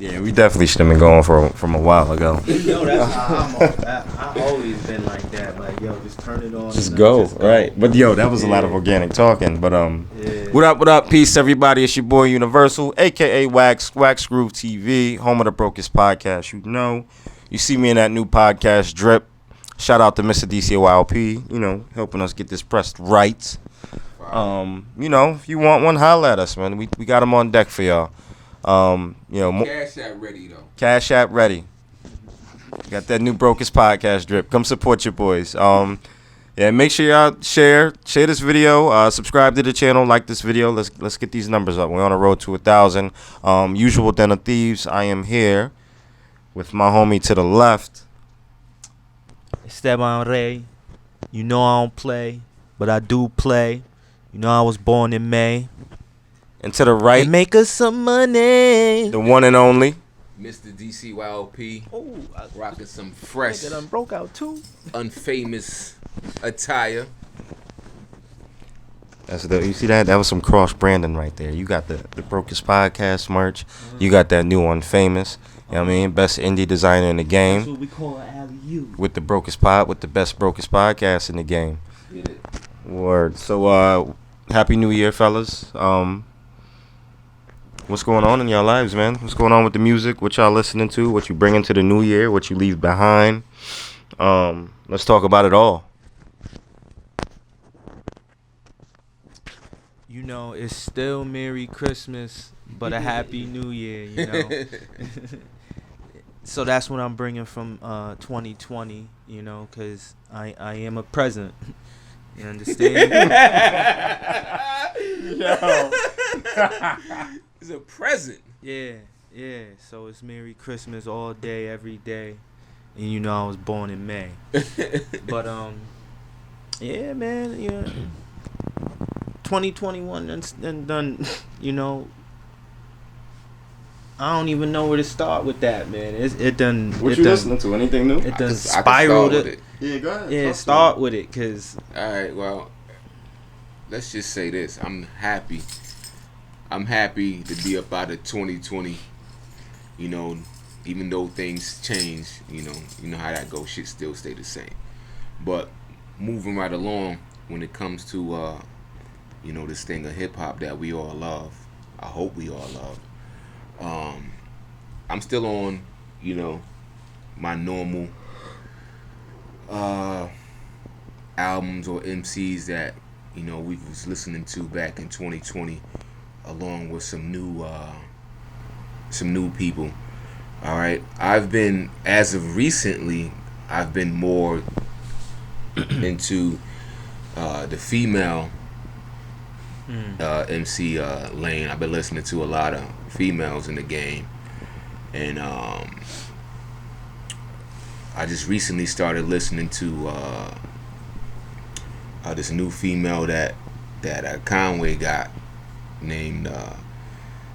Yeah, we definitely should have been going from a while ago. Yo, that's how I'm on that. I always been like that. Like, yo, just turn it on. Just go, right? But yo, that was a lot of organic talking. But what up? Peace, everybody. It's your boy Universal, aka Wax Groove TV, home of the Brokest podcast. You see me in that new podcast drip. Shout out to Mr. DCYLP, helping us get this pressed right. If you want one, holla at us, man. We got them on deck for y'all. Cash App ready though. Cash App ready. Got that new Brokest podcast drip. Come support your boys. Make sure y'all share this video. Subscribe to the channel. Like this video. Let's get these numbers up. We're on the road to 1,000. Usual Den of Thieves. I am here with my homie to the left. Esteban Rey. You know I don't play, but I do play. You know I was born in May. And to the right, and make us some money. The one and only Mr. DCYLP. Rocking some fresh, done broke out too. Unfamous attire. You see that? That was some cross branding right there. You got the Brokest podcast merch. You got that new Unfamous. You know what I mean? Best indie designer in the game. That's what we call an alley-oop. With the best Brokest podcast in the game. Get it. Word. So happy New Year, fellas. What's going on in y'all lives, man? What's going on with the music? What y'all listening to? What you bring into the new year? What you leave behind? Let's talk about it all. It's still Merry Christmas, but a Happy New Year, So that's what I'm bringing from 2020, because I am a present. You understand? Yo. It's a present. Yeah. So it's Merry Christmas all day, every day. And I was born in May. But yeah, man, 2021 and done, I don't even know where to start with that, man. It done. What you listening to? Anything new? It done I spiraled can start with it. it. Yeah, go ahead. Yeah, start with it, cause. All right, well, let's just say this. I'm happy to be up out of 2020. Even though things change, you know how that goes. Shit still stay the same. But moving right along, when it comes to this thing of hip hop that we all love, I hope we all love. I'm still on, my normal albums or MCs that we was listening to back in 2020, along with some new people. All right, as of recently, I've been more into the female MC lane. I've been listening to a lot of females in the game, and I just recently started listening to this new female that Conway got named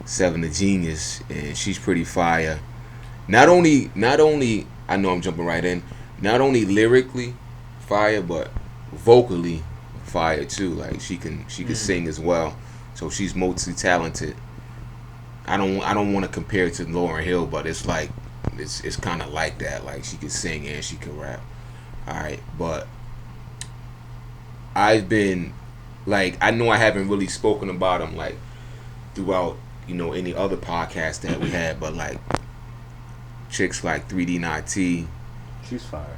Seven the Genius, and she's pretty fire. Not only I know I'm jumping right in. Not only lyrically fire, but vocally fire too. Like she can sing as well. So she's multi talented. I don't want to compare it to Lauryn Hill, but it's like it's kind of like that. Like she can sing and she can rap. All right, but I've been I know I haven't really spoken about them like throughout any other podcast that we had, but like chicks like 3D Not T, she's fire.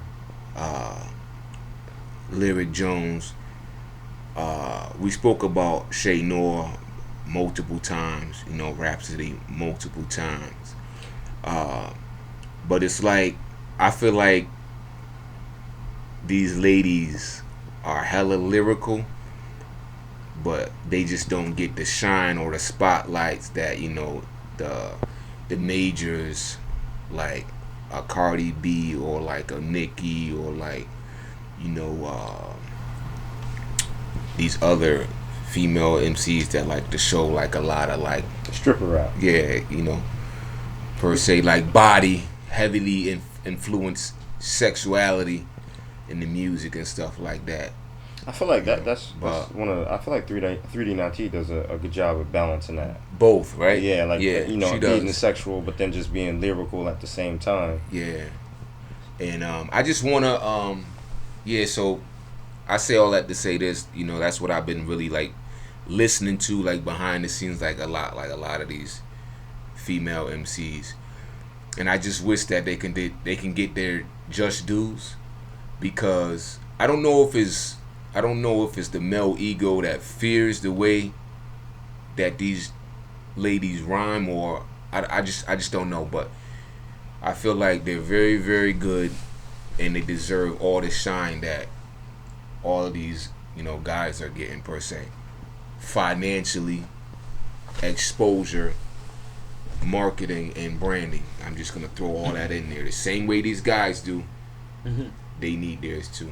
Lyric Jones. We spoke about Shay Noor multiple times, Rhapsody multiple times. But it's like I feel like these ladies are hella lyrical, but they just don't get the shine or the spotlights that the majors like a Cardi B or like a Nicki or like these other female MCs that like to show like a lot of like stripper rap. Yeah, per se like body heavily influence sexuality in the music and stuff like that. I feel like that's But one of I feel like 3D Nati does a good job of balancing that. both, right? Yeah, like Yeah, you know, she being does. sexual, but then just being lyrical at the same time. Yeah, and I just wanna yeah. So I say all that to say this. You know, that's what I've been really like listening to, like behind the scenes, like a lot of these female MCs, and I just wish that they can get their just dues, because I don't know if it's the male ego that fears the way that these ladies rhyme, or I just don't know, but I feel like they're very, very good, and they deserve all the shine that all of these, you know, guys are getting, per se, financially, exposure, marketing, and branding. I'm just gonna throw all that in there. The same way these guys do, they need theirs too,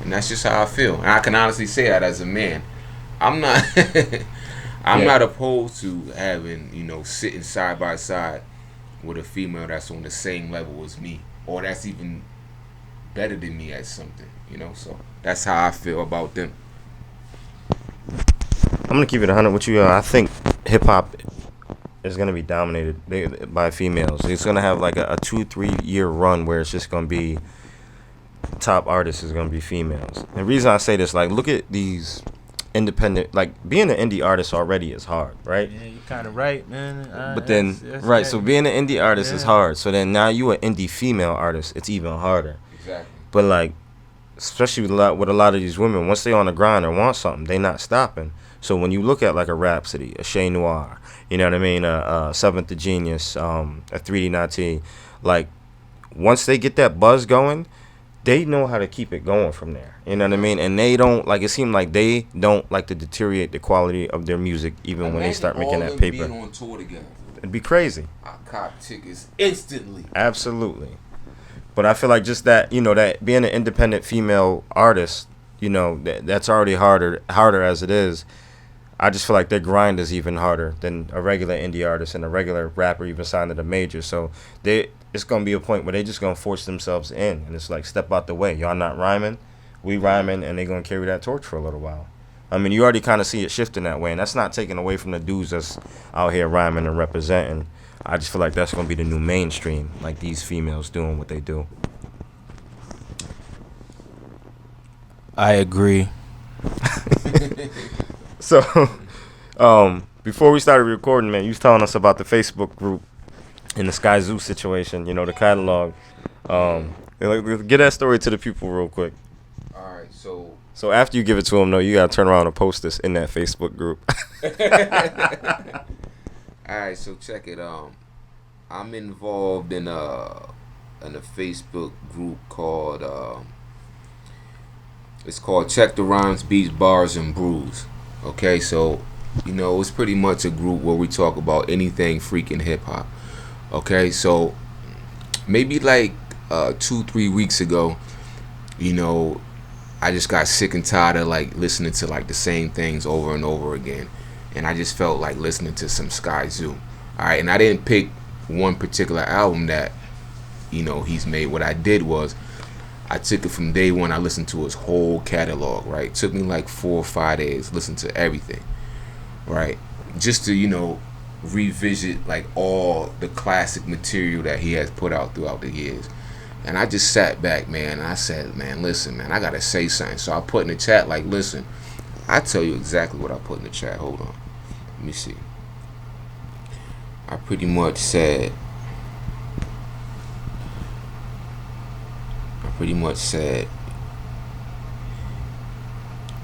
and that's just how I feel. And I can honestly say that as a man, I'm not, I'm not opposed to having, you know, sitting side by side with a female that's on the same level as me, or that's even better than me at something, you know. So that's how I feel about them. I'm gonna keep it 100 with you. I think hip hop is gonna be dominated by females. It's gonna have like a 2-3 year run where it's just gonna be top artists is gonna be females. And the reason I say this, like, look at these independent, like being an indie artist already is hard, right? Yeah, you're kind of right, man. But then, right, so being an indie artist is hard. So then now you an indie female artist, it's even harder. Exactly. But like, especially with a lot of these women, once they on the grind or want something, they not stopping. So when you look at like a Rhapsody, a Shay Noir, you know what I mean, a Seventh of Genius, a 3D Nati, like once they get that buzz going, they know how to keep it going from there. You know what I mean? And they don't, like, it seems like they don't like to deteriorate the quality of their music even when they start making that paper. Being on tour together. It'd be crazy. I cop tickets instantly. Absolutely. But I feel like just that, you know, that being an independent female artist, you know, that's already harder as it is. I just feel like their grind is even harder than a regular indie artist and a regular rapper even signed to the major. So it's going to be a point where they just going to force themselves in. And it's like, step out the way. Y'all not rhyming. We rhyming, and they going to carry that torch for a little while. I mean, you already kind of see it shifting that way. And that's not taking away from the dudes that's out here rhyming and representing. I just feel like that's going to be the new mainstream, like these females doing what they do. I agree. So, before we started recording, man, you was telling us about the Facebook group and the Sky Zoo situation, you know, the catalog. Get that story to the people real quick. All right, so So after you give it to them, though, you got to turn around and post this in that Facebook group. all right, so check it. I'm involved in a Facebook group called it's called Check the Rhymes, Beats, Bars, and Brews. Okay, so you know it's pretty much a group where we talk about anything freaking hip hop. Okay, so maybe like 2-3 weeks ago, you know, I just got sick and tired of like listening to like the same things over and over again, and I just felt like listening to some Sky Zoo. All right, and I didn't pick one particular album that, you know, he's made. What I did was I took it from day one. I listened to his whole catalog, right? It took me like 4 or 5 days, listen to everything, right? Just to, you know, revisit like all the classic material that he has put out throughout the years. And I just sat back, man, and I said, man, listen, man, I gotta say something. So I put in the chat, like, listen, I tell you exactly what I put in the chat. Hold on. Let me see. I pretty much said,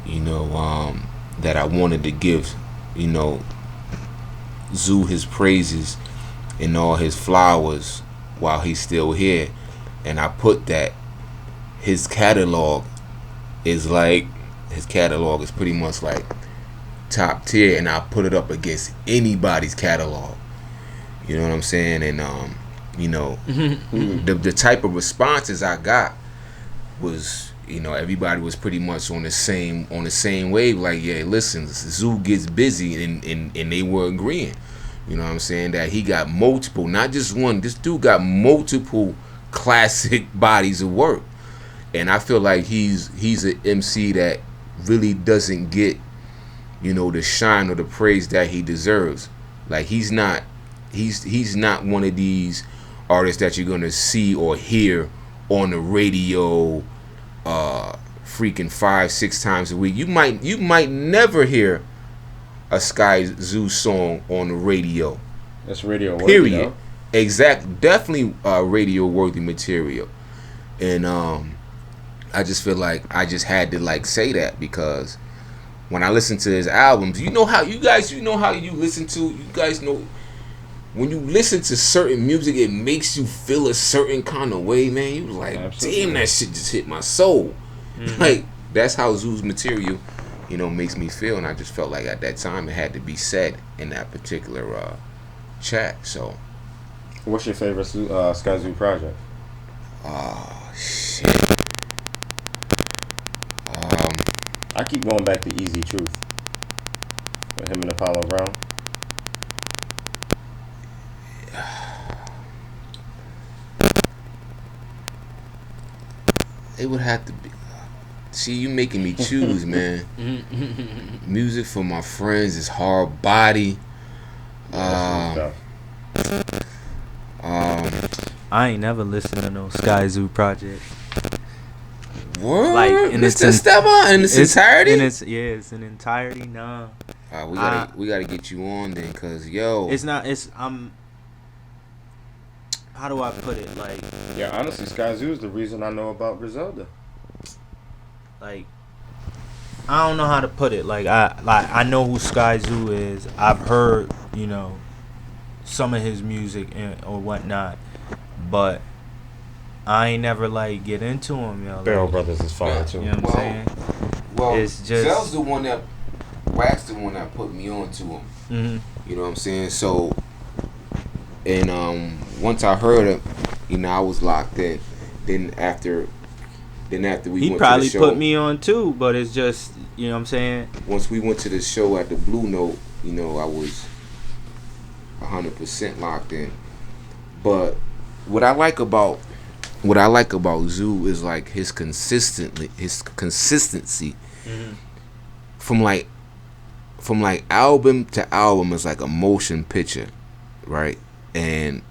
you know, that I wanted to give, you know, Zoo his praises and all his flowers while he's still here. And I put that his catalog is pretty much like top tier, and I put it up against anybody's catalog. You know what I'm saying? And you know, the type of responses I got was, you know, everybody was pretty much on the same wave. Like, yeah, listen, Zoo gets busy, and they were agreeing. You know what I'm saying? That he got multiple, not just one. This dude got multiple classic bodies of work, and I feel like he's an MC that really doesn't get, the shine or the praise that he deserves. Like he's not one of these artists that you're gonna see or hear on the radio freaking 5-6 times a week. You might never hear a Sky Zoo song on the radio. That's radio worthy. Period. Definitely radio worthy material. And I just feel like I just had to like say that, because when I listen to his albums, you know how you listen to, you guys know when you listen to certain music, it makes you feel a certain kind of way, man. You like, absolutely. Damn, that shit just hit my soul. Mm-hmm. Like that's how Zoo's material, makes me feel, and I just felt like at that time it had to be said in that particular chat. So, what's your favorite Sky Zoo project? Oh shit. I keep going back to Easy Truth with him and Apollo Brown. It would have to be. See, you making me choose, man. Music for my friends is Hard Body. I ain't never listened to no Sky Zoo project. What? Like in its entirety? It's in entirety. Nah. We gotta get you on then, cause yo. It's not. How do I put it? Like. Yeah, honestly, Sky Zoo is the reason I know about Griselda. Like, I don't know how to put it. Like I know who Sky Zoo is. I've heard some of his music or whatnot, but I ain't never like get into him, yo. Barrel Brothers is fire too. You know what I'm saying? Well, it's just Zell's the one that Wax the one that put me on to him. Mm-hmm. You know what I'm saying? So, and once I heard him, I was locked in. Then after we went to the show, he probably put me on too, but it's just what I'm saying. Once we went to the show at the Blue Note, I was 100% locked in. But what I like about Zoo is like his consistency. Mm-hmm. From like album to album is like a motion picture, right? And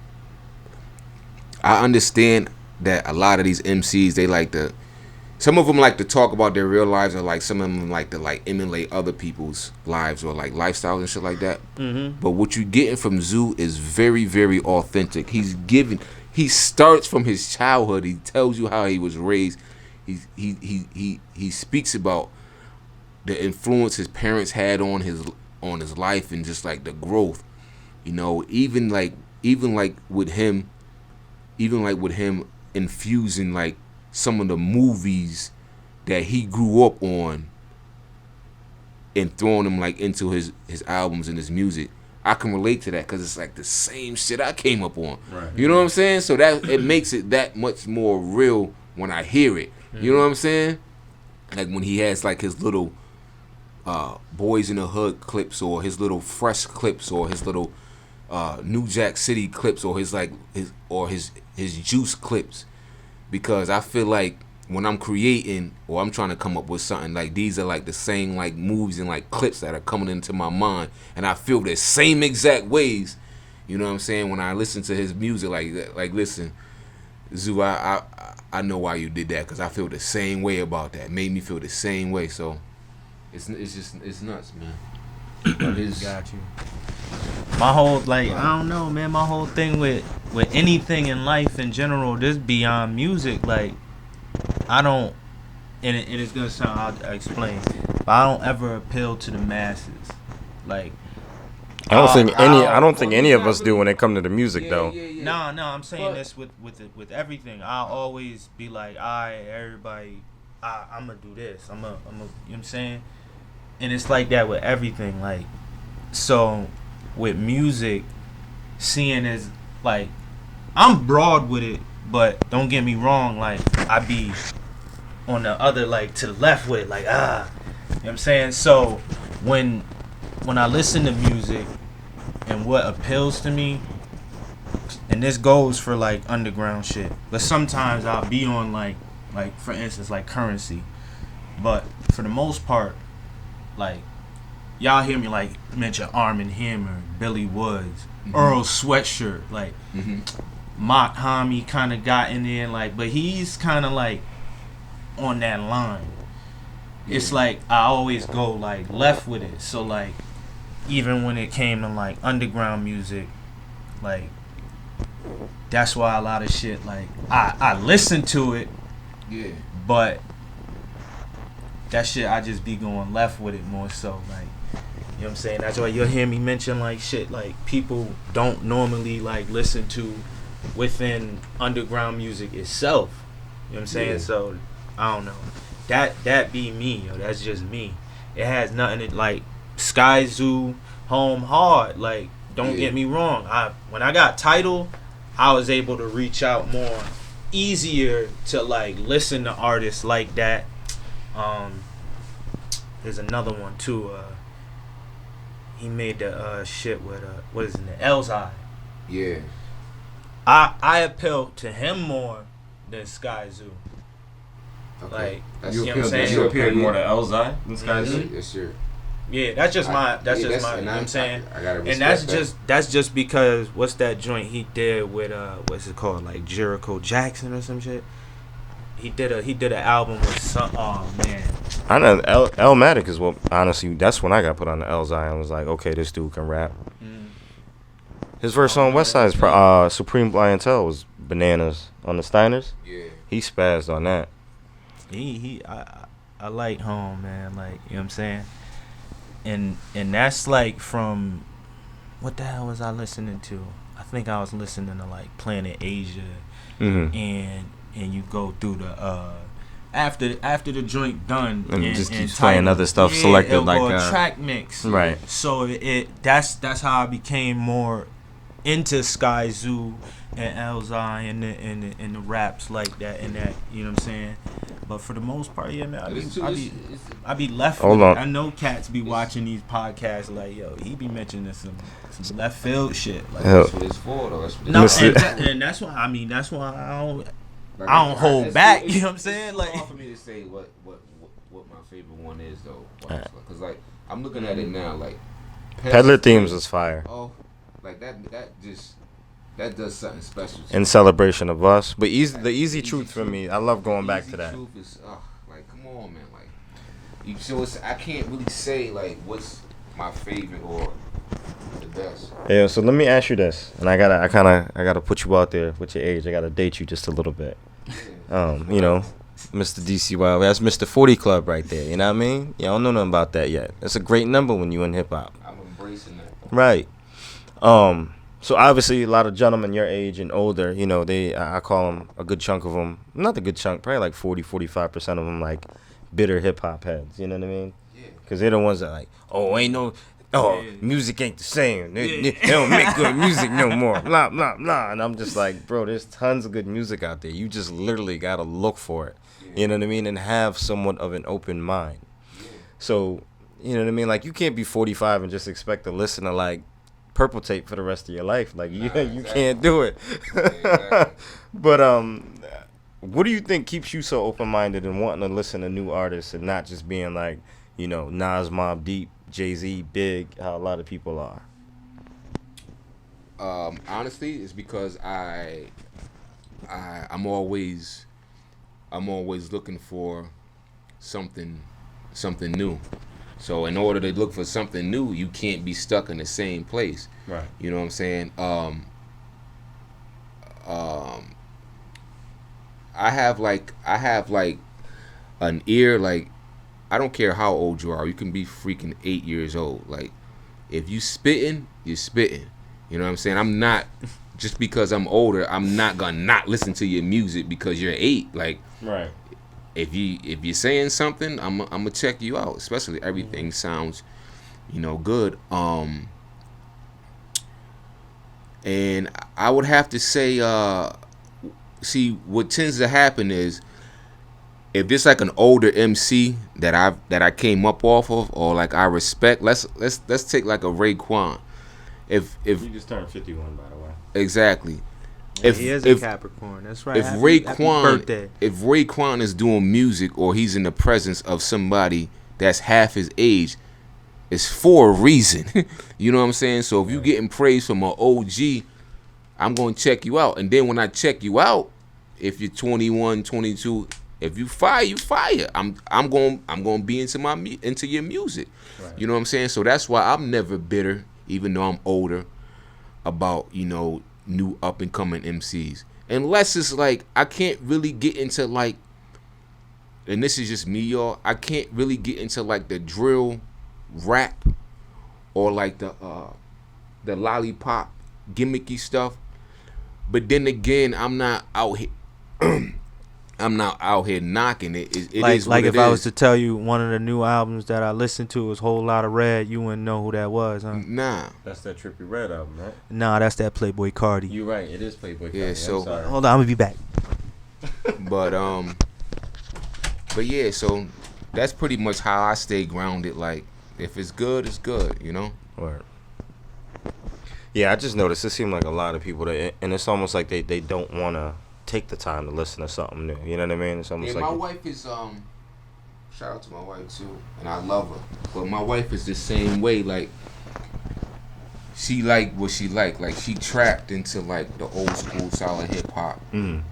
I understand that a lot of these MCs, some of them like to talk about their real lives, or like some of them like to like emulate other people's lives or like lifestyles and shit like that. Mm-hmm. But what you're getting from Zoo is very, very authentic. He starts from his childhood. He tells you how he was raised. He speaks about the influence his parents had on his life, and just like the growth. Even with him infusing like some of the movies that he grew up on and throwing them like into his albums and his music. I can relate to that, because it's like the same shit I came up on. Right. You know what I'm saying? So that it makes it that much more real when I hear it. Mm-hmm. You know what I'm saying? Like when he has like his little Boys in the Hood clips, or his little Fresh clips, or his little New Jack City clips, or his Juice clips. Because I feel like when I'm creating or I'm trying to come up with something, like these are like the same like movies and like clips that are coming into my mind, and I feel the same exact ways. You know what I'm saying? When I listen to his music, like listen, Zoo, I know why you did that, because I feel the same way about that. It made me feel the same way. So it's nuts, man. Got you. My whole I don't know, man. My whole thing with anything in life in general, just beyond music, like I don't, and it's gonna sound, I'll explain, but I don't ever appeal to the masses. Like I don't think any of us do when it comes to the music though. No, I'm saying this with everything. I'll always be like, alright, everybody, I'm gonna do this. I'm gonna, you know what I'm saying? And it's like that with everything. Like, so with music, seeing as like, I'm broad with it, but don't get me wrong, like I be on the other, like to the left with it, like you know what I'm saying? So when I listen to music and what appeals to me, and this goes for like underground shit, but sometimes I'll be on like for instance like Currency. But for the most part, like y'all hear me like mention Arm & Hammer, Billy Woods, Earl Sweatshirt, like Mock Homie kind of got in there, like, but he's kind of like on that line. It's like I always go like left with it. So like even when it came to like underground music, like that's why a lot of shit like I listen to it, but that shit I just be going left with it more so, like, you know what I'm saying? That's why you'll hear me mention like shit like people don't normally like listen to within underground music itself. You know what I'm saying? So I don't know. That be me, yo. That's just me. It has nothing to, like, Sky Zoo, Home Hard. Like, don't get me wrong. When I got Tidal, I was able to reach out more easier to like listen to artists like that. There's another one too. He made the shit with what is it? The Elzai. Yeah. I appeal to him more than Sky Zoo. Okay. Like, You know what I'm saying? appeared more to Elzai than Sky Zoo? Yes, sir. Yeah, that's just my. You know what I'm saying? I gotta respect And that's just because what's that joint he did with what's it called, like Jericho Jackson or some shit. He did an album with some. Oh man. I know Elmatic is what, honestly, that's when I got put on the Elzai and was like, okay, this dude can rap. His verse on West Side's Supreme Clientele was bananas on the Steiners. Yeah. He spazzed on that. I like Home, man. Like, you know what I'm saying? And that's like from, what the hell was I listening to? I think I was listening to like Planet Asia, and you go through the after the joint done And just keep Tidal, playing other stuff selected it'll like go a that. track mix, Right. So that's how I became more into Sky Zoo and Elzai and the raps like that and that, you know what I'm saying? But for the most part, yeah, man, I be left Hold with on. it. I know cats be watching these podcasts like, yo, he be mentioning some left field shit. Like, That's what it's for, though. That's what no, it's for. and that's why I don't hold back. You know what I'm saying? Like, it's hard for me to say what my favorite one is though, because like I'm looking at it now, like Peddler Themes was fire. Oh, like that does something special. In celebration of us. But the easy truth for me, I love going back to that. Truth is, like, come on, man, like, I can't really say like what's my favorite or the best. Yeah, so let me ask you this, and I gotta put you out there with your age. I gotta date you just a little bit. You know, Mr. DCY, that's Mr. 40 Club right there. You know what I mean? Yeah, I don't know nothing about that yet. That's a great number when you in hip hop. I'm embracing that. Right. So obviously a lot of gentlemen your age and older, you know, I call them, a good chunk of them, not a good chunk, probably like 40-45% of them like bitter hip hop heads. You know what I mean? Yeah. Because they're the ones that like, music ain't the same. They don't make good music no more. Blah, blah, blah. And I'm just like, bro, there's tons of good music out there. You just literally got to look for it. You know what I mean? And have somewhat of an open mind. So, you know what I mean? Like, you can't be 45 and just expect to listen to, like, Purple Tape for the rest of your life. Like, you can't do it. Exactly. But, what do you think keeps you so open-minded and wanting to listen to new artists and not just being like, you know, Nas, Mobb Deep, Jay-Z, Big, how a lot of people are? Honestly, it's because I'm always looking for something new. So in order to look for something new, you can't be stuck in the same place. Right. You know what I'm saying? I have like an ear, like, I don't care how old you are. You can be freaking 8 years old. Like, if you spitting, you're spitting. You know what I'm saying? I'm not, just because I'm older, I'm not gonna not listen to your music because you're 8. Like, Right. if you're saying something, I'm gonna check you out. Especially everything sounds, good. And I would have to say, see, what tends to happen is, if it's like an older MC that I came up off of, or like I respect, let's take like a Raekwon. If You just turned 51, by the way. exactly, If he is a Capricorn. That's right. Happy birthday. If Raekwon is doing music or he's in the presence of somebody that's half his age, it's for a reason. You know what I'm saying? So if you getting praise from an OG, I'm gonna check you out. And then when I check you out, if you're 21, 22, if you fire, you fire. I'm gonna be into your music. Right. You know what I'm saying? So that's why I'm never bitter, even though I'm older, about, you know, new up and coming MCs. Unless it's like I can't really get into like, and this is just me, y'all, I can't really get into like the drill rap or like the lollipop gimmicky stuff. But then again, I'm not out here I'm not out here knocking it. It is like what if it I is. was to tell you one of the new albums that I listened to was Whole Lotta Red, you wouldn't know who that was, huh? Nah. That's that Trippie Red album, right? Nah, that's that Playboy Cardi. You're right. It is Playboy Cardi. Yeah, so hold on, I'm gonna be back. But yeah, so that's pretty much how I stay grounded. Like, if it's good, it's good, you know? Word. Yeah, I just noticed it seemed like a lot of people that, and it's almost like they don't want to take the time to listen to something new. You know what I mean? It's almost yeah, like my wife is shout out to my wife too, and I love her. But my wife is the same way. Like, she like what she like. Like, she trapped into like the old school solid hip hop, and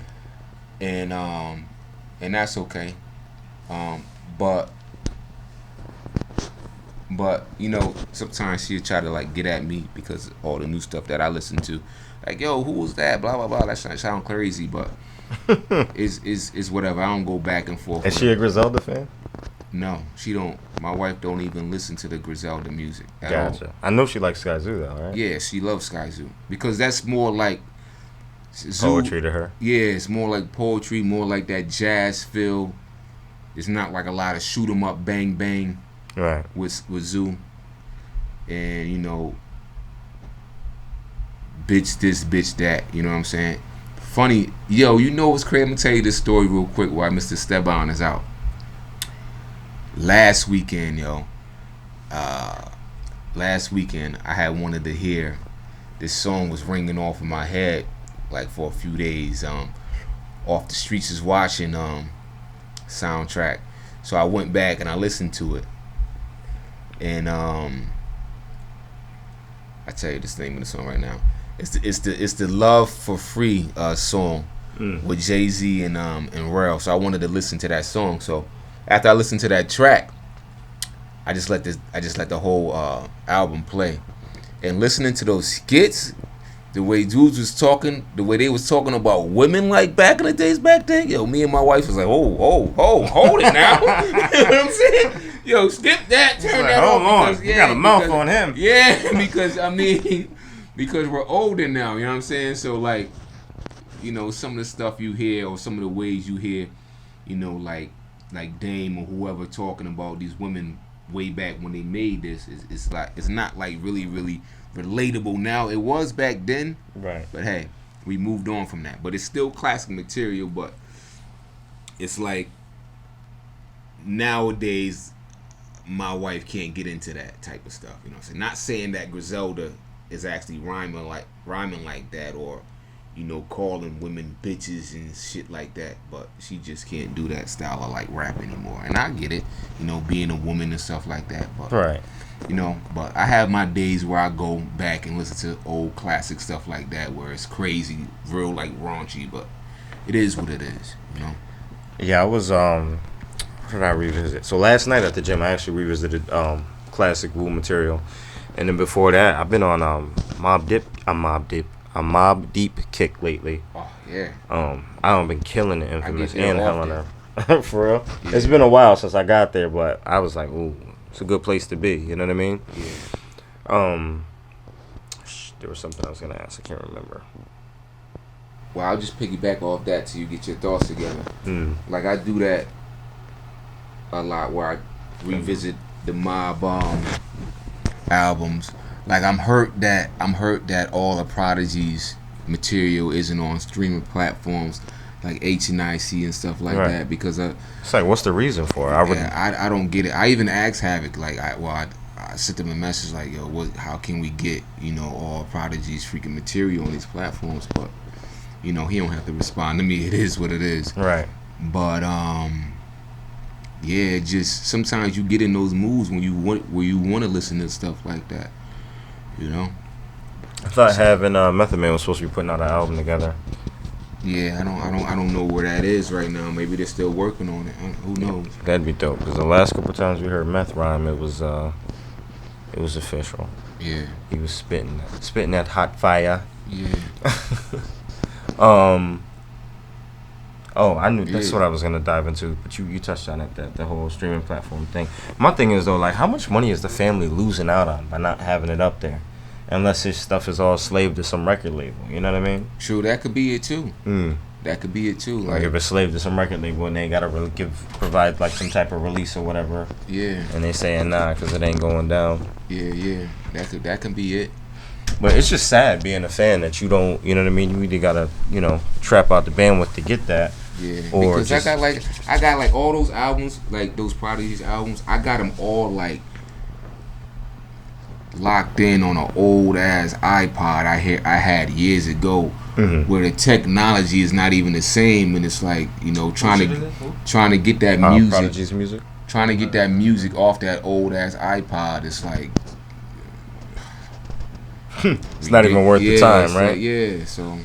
that's okay. But you know, sometimes she'll try to like get at me because all the new stuff that I listen to, like, yo, who was that? Blah blah blah. That sound crazy, but is whatever. I don't go back and forth. Is she a Griselda fan? No, she don't. My wife don't even listen to the Griselda music at Gotcha. all. I know she likes Sky Zoo though, right? Yeah, she loves Sky Zoo because that's more like Zoo, poetry to her. Yeah, it's more like poetry, more like that jazz feel. It's not like a lot of shoot 'em up, bang bang, right? With Zoo, and you know, bitch this, bitch that. You know what I'm saying? Funny, yo, you know what's crazy? I'm gonna tell you this story real quick while Mr. Steban is out. Last weekend, I had wanted to hear this song was ringing off in my head like for a few days. Off the Streets is Watching soundtrack. So I went back and I listened to it. And I tell you this name of the song right now. It's the Love for Free song with Jay-Z and Rel. So I wanted to listen to that song. So after I listened to that track, I just let the whole album play, and listening to those skits, the way dudes was talking, the way they was talking about women like back in the days back then. Yo, me and my wife was like, hold it now. You know what I'm saying? Yo, skip that, turn that off. Because, you got a mouth on him. Yeah, because I mean, because we're older now. You know what I'm saying? So like, you know, some of the stuff you hear or some of the ways you hear, you know, like Dame or whoever talking about these women way back when they made this, it's like, it's not like really relatable now. It was back then, right? But hey, we moved on from that. But it's still classic material. But it's like nowadays, my wife can't get into that type of stuff. You know what I'm saying? Not saying that Griselda is actually rhyming like that, or, you know, calling women bitches and shit like that, but she just can't do that style of like rap anymore. And I get it, you know, being a woman and stuff like that, but right, you know, but I have my days where I go back and listen to old classic stuff like that where it's crazy, real like raunchy, but it is what it is, you know. Yeah, I was what did I revisit? So last night at the gym I actually revisited classic Wu material, and then before that I've been on Mobb Deep kick lately. Oh yeah. I don't been killing the Infamous and Helena. For real. Yeah. It's been a while since I got there, but I was like, ooh, it's a good place to be. You know what I mean? Yeah. There was something I was gonna ask. I can't remember. Well, I'll just piggyback off that till you get your thoughts together. Like I do that a lot, where I revisit the Mob albums. Like I'm hurt that all the Prodigy's material isn't on streaming platforms like HNIC and stuff like that, because it's like, what's the reason for it? I don't get it. I even asked Havoc, like I sent them a message like, yo, how can we get, you know, all Prodigy's freaking material on these platforms? But you know, he don't have to respond to me. It is what it is. Right. But yeah, just sometimes you get in those moods when you want to listen to stuff like that. You know. I thought having Method Man was supposed to be putting out an album together. Yeah, I don't know where that is right now. Maybe they're still working on it. Who knows? That'd be dope. Because the last couple times we heard Meth rhyme, it was official. Yeah. He was spitting that hot fire. Yeah. Oh, I knew that's what I was gonna dive into, but you touched on it, the whole streaming platform thing. My thing is though, like, how much money is the family losing out on by not having it up there? Unless his stuff is all slaved to some record label, you know what I mean? True, that could be it too. That could be it too. Like if it's slaved to some record label and they gotta provide like some type of release or whatever. Yeah. And they saying nah, cause it ain't going down. Yeah. That can be it. But it's just sad being a fan that you don't, you know what I mean? You either gotta, you know, trap out the bandwidth to get that. Yeah. Or because just, I got like all those albums, like those Prodigy's albums. I got them all like locked in on an old ass iPod I had years ago, where the technology is not even the same, and it's like, you know, trying to get that music, Prodigy's music, trying to get that music off that old ass iPod. It's like it's not even worth the time, right? Like, so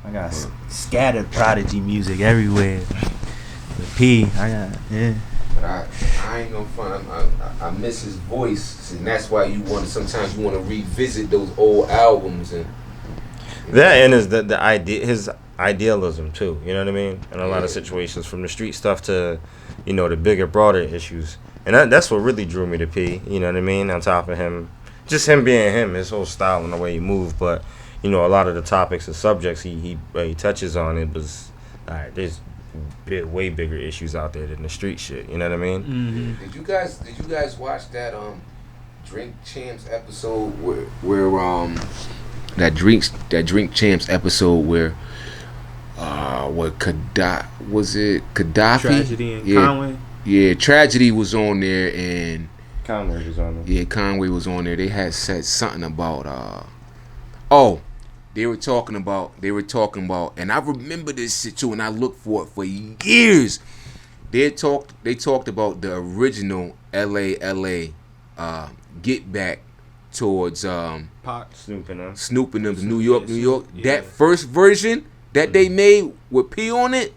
I got scattered Prodigy music everywhere. The P, I got But I ain't gonna front. I miss his voice, and that's why sometimes you want to revisit those old albums and that and is the idea, his idealism too. You know what I mean? In a lot of situations, from the street stuff to, you know, the bigger, broader issues, and that's what really drew me to P. You know what I mean? On top of him, just him being him, his whole style and the way he moved, but you know, a lot of the topics and subjects he touches on, it was there's way bigger issues out there than the street shit. You know what I mean? Mm-hmm. Did you guys watch that Drink Champs episode where that Drink Champs episode where Gaddafi? Tragedy in Conway. Yeah, Tragedy was on there and Conway was on there. Yeah, Conway was on there. They had said something about they were talking about, and I remember this shit too, and I looked for it for years. They talked about the original LA get back towards Pop Snooping them, New York. Yeah. That first version that they made with P on it,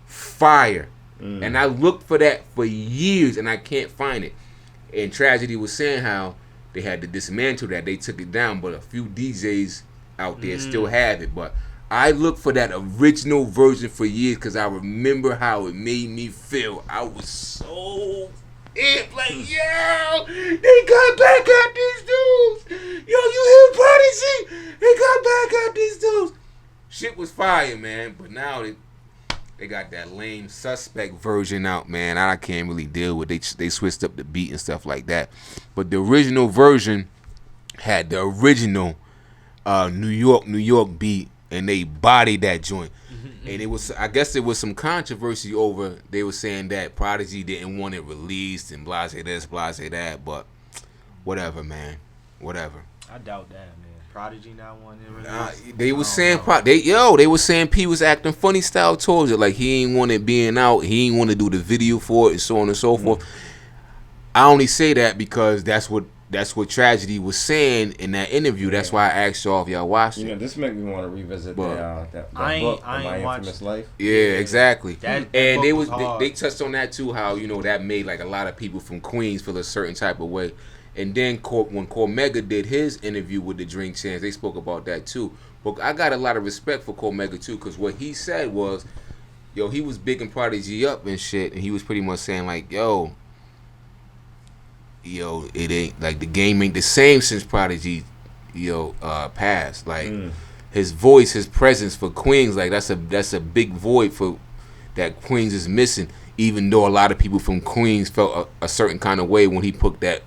fire. And I looked for that for years, and I can't find it. And Tragedy was saying how they had to dismantle that. They took it down, but a few DJs out there still have it. But I looked for that original version for years because I remember how it made me feel. I was so like, yo, they got back at these dudes. Yo, you hear Prodigy? They got back at these dudes. Shit was fire, man. But now they got that lame Suspect version out, man. I can't really deal with it. They switched up the beat and stuff like that. But the original version had the original New York beat, and they bodied that joint. And it was, I guess there was some controversy over, they were saying that Prodigy didn't want it released and blase this, blase that, but whatever, man. Whatever. I doubt that, man. Prodigy not wanting it released. They were saying they were saying P was acting funny style towards it, like he ain't want it being out, he ain't want to do the video for it, and so on and so forth. I only say that because that's what Tragedy was saying in that interview. That's why I asked y'all if y'all watched it. You know, this make me want to revisit that I book, ain't My watched Infamous Life. Yeah, exactly. That and book they touched on that too, how, you know, that made like a lot of people from Queens feel a certain type of way. And then when Cormega did his interview with the Drink Champs, they spoke about that too. But I got a lot of respect for Cormega too, because what he said was, yo, he was bigging Prodigy up and shit, and he was pretty much saying like, yo, it ain't like the game ain't the same since Prodigy, passed. Like his voice, his presence for Queens, like that's a big void for that Queens is missing. Even though a lot of people from Queens felt a certain kind of way when he put that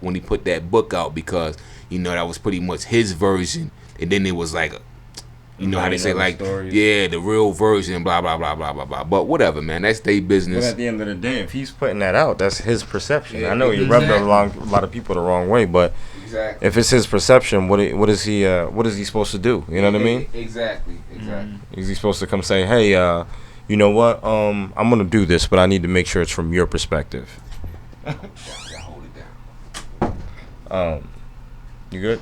book out, because you know that was pretty much his version, and then it was like, you know how they say like, stories. Yeah, the real version, blah blah blah blah blah blah. But whatever, man, that's their business. But at the end of the day, if he's putting that out, that's his perception. Yeah, I know he rubbed a lot of people the wrong way, but Exactly. If it's his perception, what is he supposed to do? You know what I mean? Exactly. Is he supposed to come say, hey, you know what? I'm gonna do this, but I need to make sure it's from your perspective. Hold it down. You good?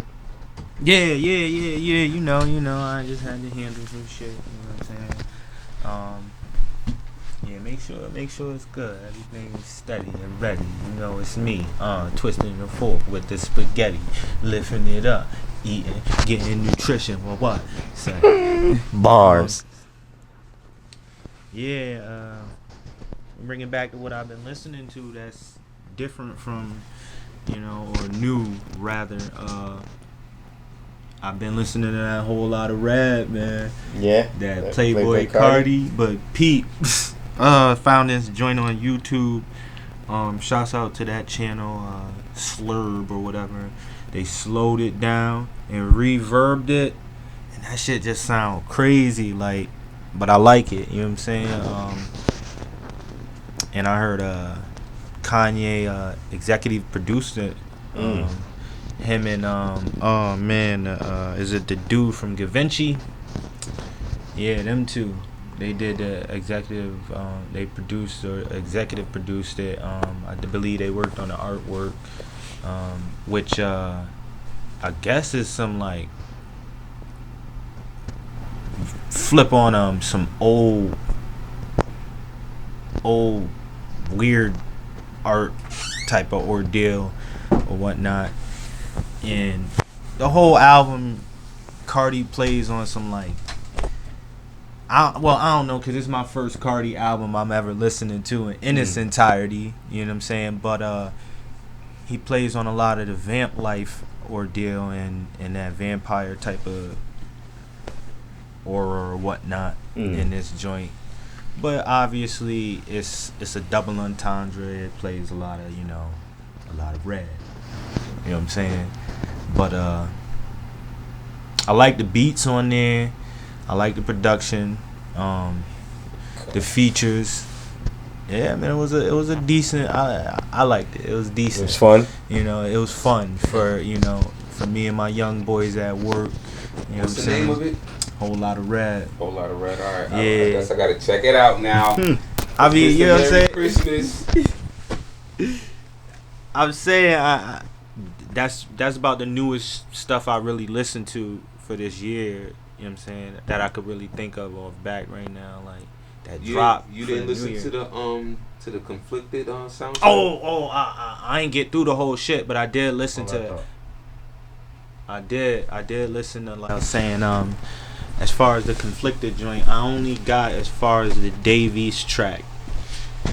Yeah. You know. I just had to handle some shit. You know what I'm saying? Yeah, make sure it's good. Everything is steady and ready. You know, it's me, twisting the fork with the spaghetti, lifting it up, eating, getting nutrition. Well, what? Say, Bars. Bringing back to what I've been listening to. That's different from, or new rather. I've been listening to that whole lot of rap, man. Yeah. That Playboy Cardi, but Pete. Found this joint on YouTube. Shouts out to that channel, Slurb or whatever. They slowed it down and reverbed it, and that shit just sound crazy. Like, but I like it. You know what I'm saying? And I heard Kanye executive produced it. Him and is it the dude from Givenchy? Yeah, them two. They did the executive. They produced or executive produced it. I believe they worked on the artwork, which I guess is some like flip on some old weird art type of ordeal or whatnot. And the whole album, Cardi plays on some like. I don't know, because it's my first Cardi album I'm ever listening to in its entirety, you know what I'm saying? But he plays on a lot of the vamp life ordeal and that vampire type of aura or whatnot in this joint. But obviously it's a double entendre. It plays a lot of, a lot of red. You know what I'm saying? But I like the beats on there. I like the production, the features. Yeah, man, it was a decent. I liked it. It was decent. It was fun. It was fun for me and my young boys at work. You know What's what I'm the saying? name of it? Whole lot of red. Whole lot of red. All right. Yeah. I guess I gotta check it out now. I mean, you know what I'm saying? Christmas. I'm saying that's about the newest stuff I really listened to for this year. You know what I'm saying? That I could really think of off back right now, like that drop. You didn't listen to the conflicted sound? I ain't get through the whole shit, but I did listen to. I did listen to, like I was saying, as far as the conflicted joint, I only got as far as the Davies track,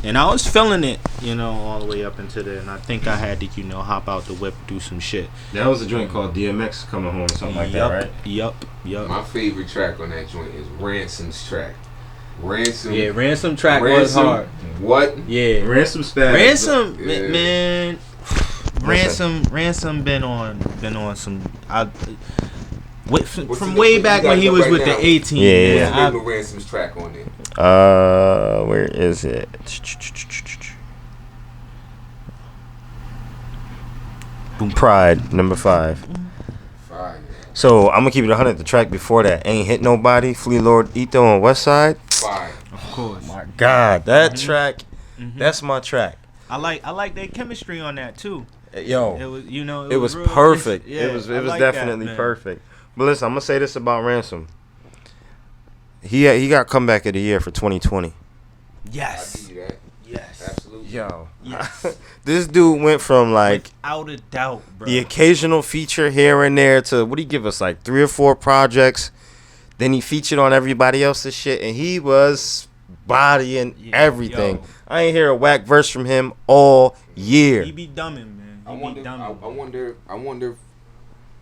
and I was feeling it, all the way up into there, and I think I had to, hop out the whip, do some shit. That was a joint called DMX Coming Home or something like that, right? Yup. My favorite track on that joint is Ransom's track. Ransom track was hard. What? Yeah. Ransom's bad. Man. Ransom been on some. From way back when he was with the 18. Yeah. What's the name of Ransom's track on there? Where is it? Pride, number 5. Fire. So I'm gonna keep it 100. The track before that, Ain't Hit Nobody, Flea Lord Ito on West Side. Fire. Of course. My God, that track, that's my track. I like their chemistry on that too. Yo, It was it was real, perfect. yeah, It was I like definitely that, man. perfect. But listen, I'm gonna say this about Ransom. He got comeback of the year for 2020. I Yes. give you that. Yes. Absolutely. Yo, Yes. this dude went from like Without a doubt, bro. the occasional feature here and there to what he give us, like 3 or 4 projects. Then he featured on everybody else's shit, and he was bodying everything. yo. I ain't hear a whack verse from him all year. He be dumbing, man. I He wonder. be dumbing.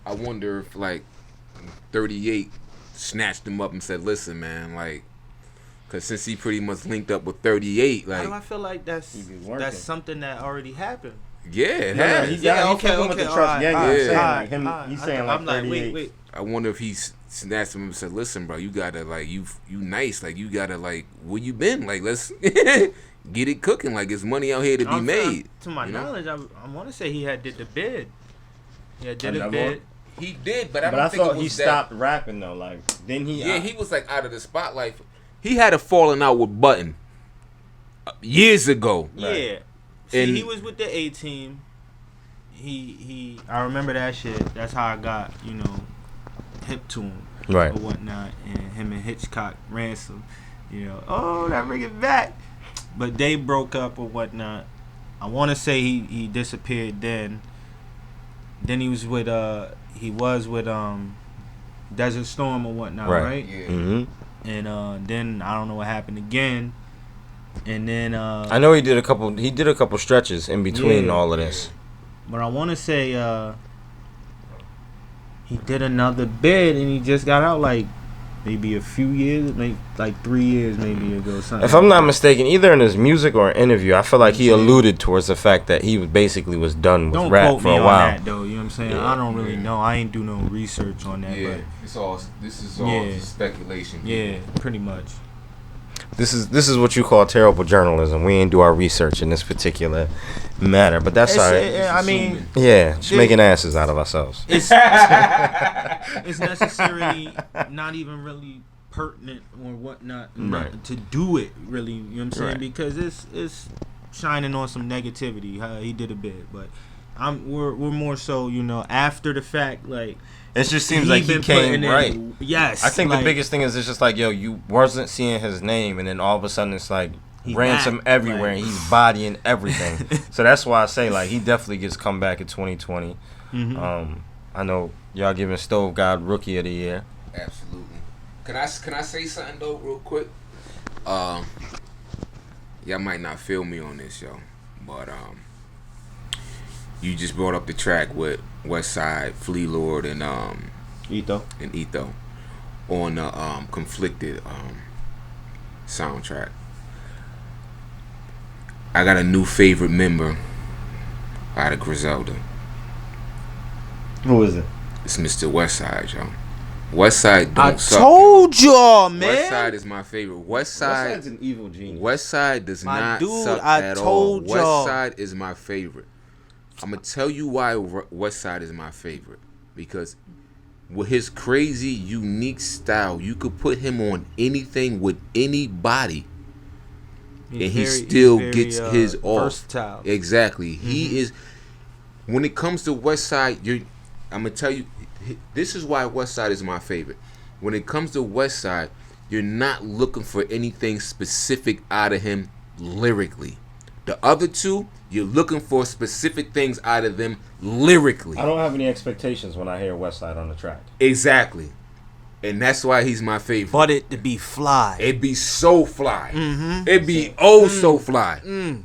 I wonder if like 38 snatched him up and said, "Listen, man, like, cause since he pretty much linked up with 38, Why do I like, feel like that's He be working. that's something that already happened? yeah, it No, has. he's fucking with the Trust Gang. alright, He's saying, alright, like, him, he's saying like I'm like, 38. wait. I wonder if he snatched him and said, "Listen, bro, you gotta like you nice, like you gotta like where you been, like let's get it cooking, like it's money out here to be made." To my you know? knowledge, I want to say he had did the bid. Yeah, did a Another bit. He did, but I But don't I think thought it was he that. stopped rapping though. Like then he. Yeah, he was like out of the spotlight. He had a falling out with Button years ago. Yeah. See, And- he was with the A team. He. I remember that shit. That's how I got hip to him. Right. Or whatnot, and him and Hitchcock Ransom. Oh, that bring it back. But they broke up or whatnot. I want to say he disappeared then. Then he was with Desert Storm or whatnot, right? Yeah. Mm-hmm. And then I don't know what happened again. And then I know he did a couple stretches in between Yeah. all of this. but I want to say he did another bid and he just got out like maybe a few years, maybe like 3 years maybe ago. Something. If I'm not mistaken, either in his music or interview, I feel like he Yeah. alluded towards the fact that he basically was done with Don't rap quote for me a on while. that though. You know what I'm saying? Yeah. I don't really Yeah. know. I ain't do no research on that. Yeah, But this is all Yeah. just speculation. yeah, pretty much. This is what you call terrible journalism. We ain't do our research in this particular matter, but that's all right. I mean, Yeah, just Dude. making asses out of ourselves. it's necessarily not even really pertinent or whatnot Right. to do it really. You know what I'm saying? Right. Because it's shining on some negativity. He did a bit, but we're more so after the fact like. It just seems like he been came putting in- right. Yes, I think like, the biggest thing is it's just like, yo, you wasn't seeing his name, and then all of a sudden it's like He ransom back, everywhere, like- and he's bodying everything. So that's why I say like he definitely gets come back in 2020. Mhm. I know y'all giving Stove God Rookie of the Year. Absolutely. Can I say something though, real quick? Y'all might not feel me on this, yo, but you just brought up the track with Westside, Flea Lord, and Etho. on the Conflicted soundtrack. I got a new favorite member out of Griselda. Who is it? It's Mr. Westside, yo. Westside don't I suck. told y'all, man. Westside is my favorite. Westside. an evil genius. Westside does My not dude, suck I at all. told y'all. Westside is my favorite. I'm gonna tell you why Westside is my favorite. Because with his crazy, unique style, you could put him on anything with anybody, and he still gets his off. versatile. Exactly. He is. When it comes to Westside, I'm gonna tell you, this is why Westside is my favorite. When it comes to Westside, you're not looking for anything specific out of him lyrically. The other two, you're looking for specific things out of them lyrically. I don't have any expectations when I hear Westside on the track. Exactly. And that's why he's my favorite. But it to be fly. It'd be so fly. Mm-hmm. It'd be so fly.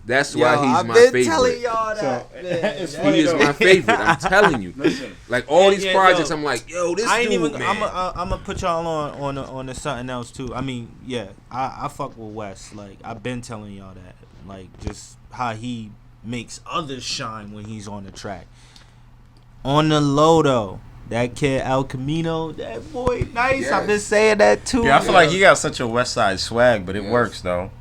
That's why he's my favorite. telling y'all that. It's He is my favorite. I'm telling you. Listen, Like all these Yeah, projects, yo. I'm like, yo, this I ain't dude, even. man. I'm gonna put y'all on to something else too. I mean, yeah, I fuck with Wes. Like I've been telling y'all that. Like just how he makes others shine when he's on the track. On the low though, that kid El Camino, that boy nice. Yes. I've been saying that too. yeah, I feel like he got such a Westside swag, but it Yes. works though.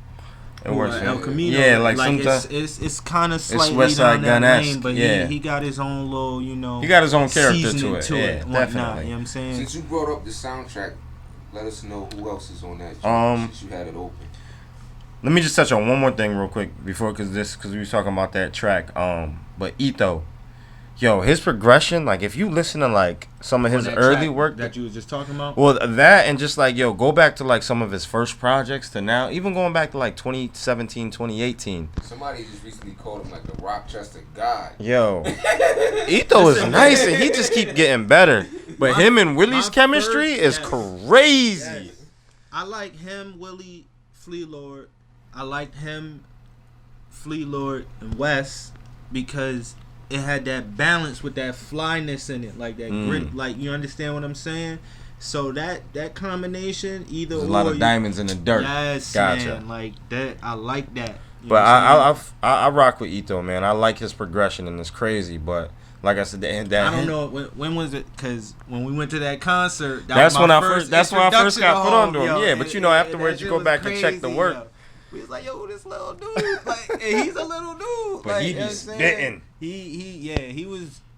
It works. El Camino. Yeah, like sometimes it's kind of slightly West Side down that Gun-esque, lane, but yeah. he got his own little, he got his own character seasoning to it. Yeah, whatnot. definitely. You know what I'm saying? Since you brought up the soundtrack, let us know who else is on that. Since you had it open. Let me just touch on one more thing real quick before, because we was talking about that track. But Etho, yo, his progression, like if you listen to like some of his On that early track work, that you was just talking about. well, that and just like, yo, go back to like some of his first projects to now, even going back to like 2017, 2018. Somebody just recently called him like the Rochester God. Yo, Etho is nice and he just keep getting better. But him and Willie's chemistry is crazy. Yes. I like him, Willie, Flea Lord. I liked him, Flea Lord, and Wes because it had that balance with that flyness in it, like that grit. Like you understand what I'm saying? So that combination, either There's or, a lot of diamonds in the dirt. Yes, Gotcha. man. Like that, I like that. You But know what I'm saying? I rock with Etho, man. I like his progression and it's crazy. But like I said, that I don't know when was it? Because when we went to that concert, That's was when my I first. That's when I first got put introduction on to him. yo. Yeah, but you know, afterwards that you shit go was back and check the crazy, work. yo. We was like, yo, this little dude, like, and he's a little dude, But like, he you know be what I'm saying? spitting. He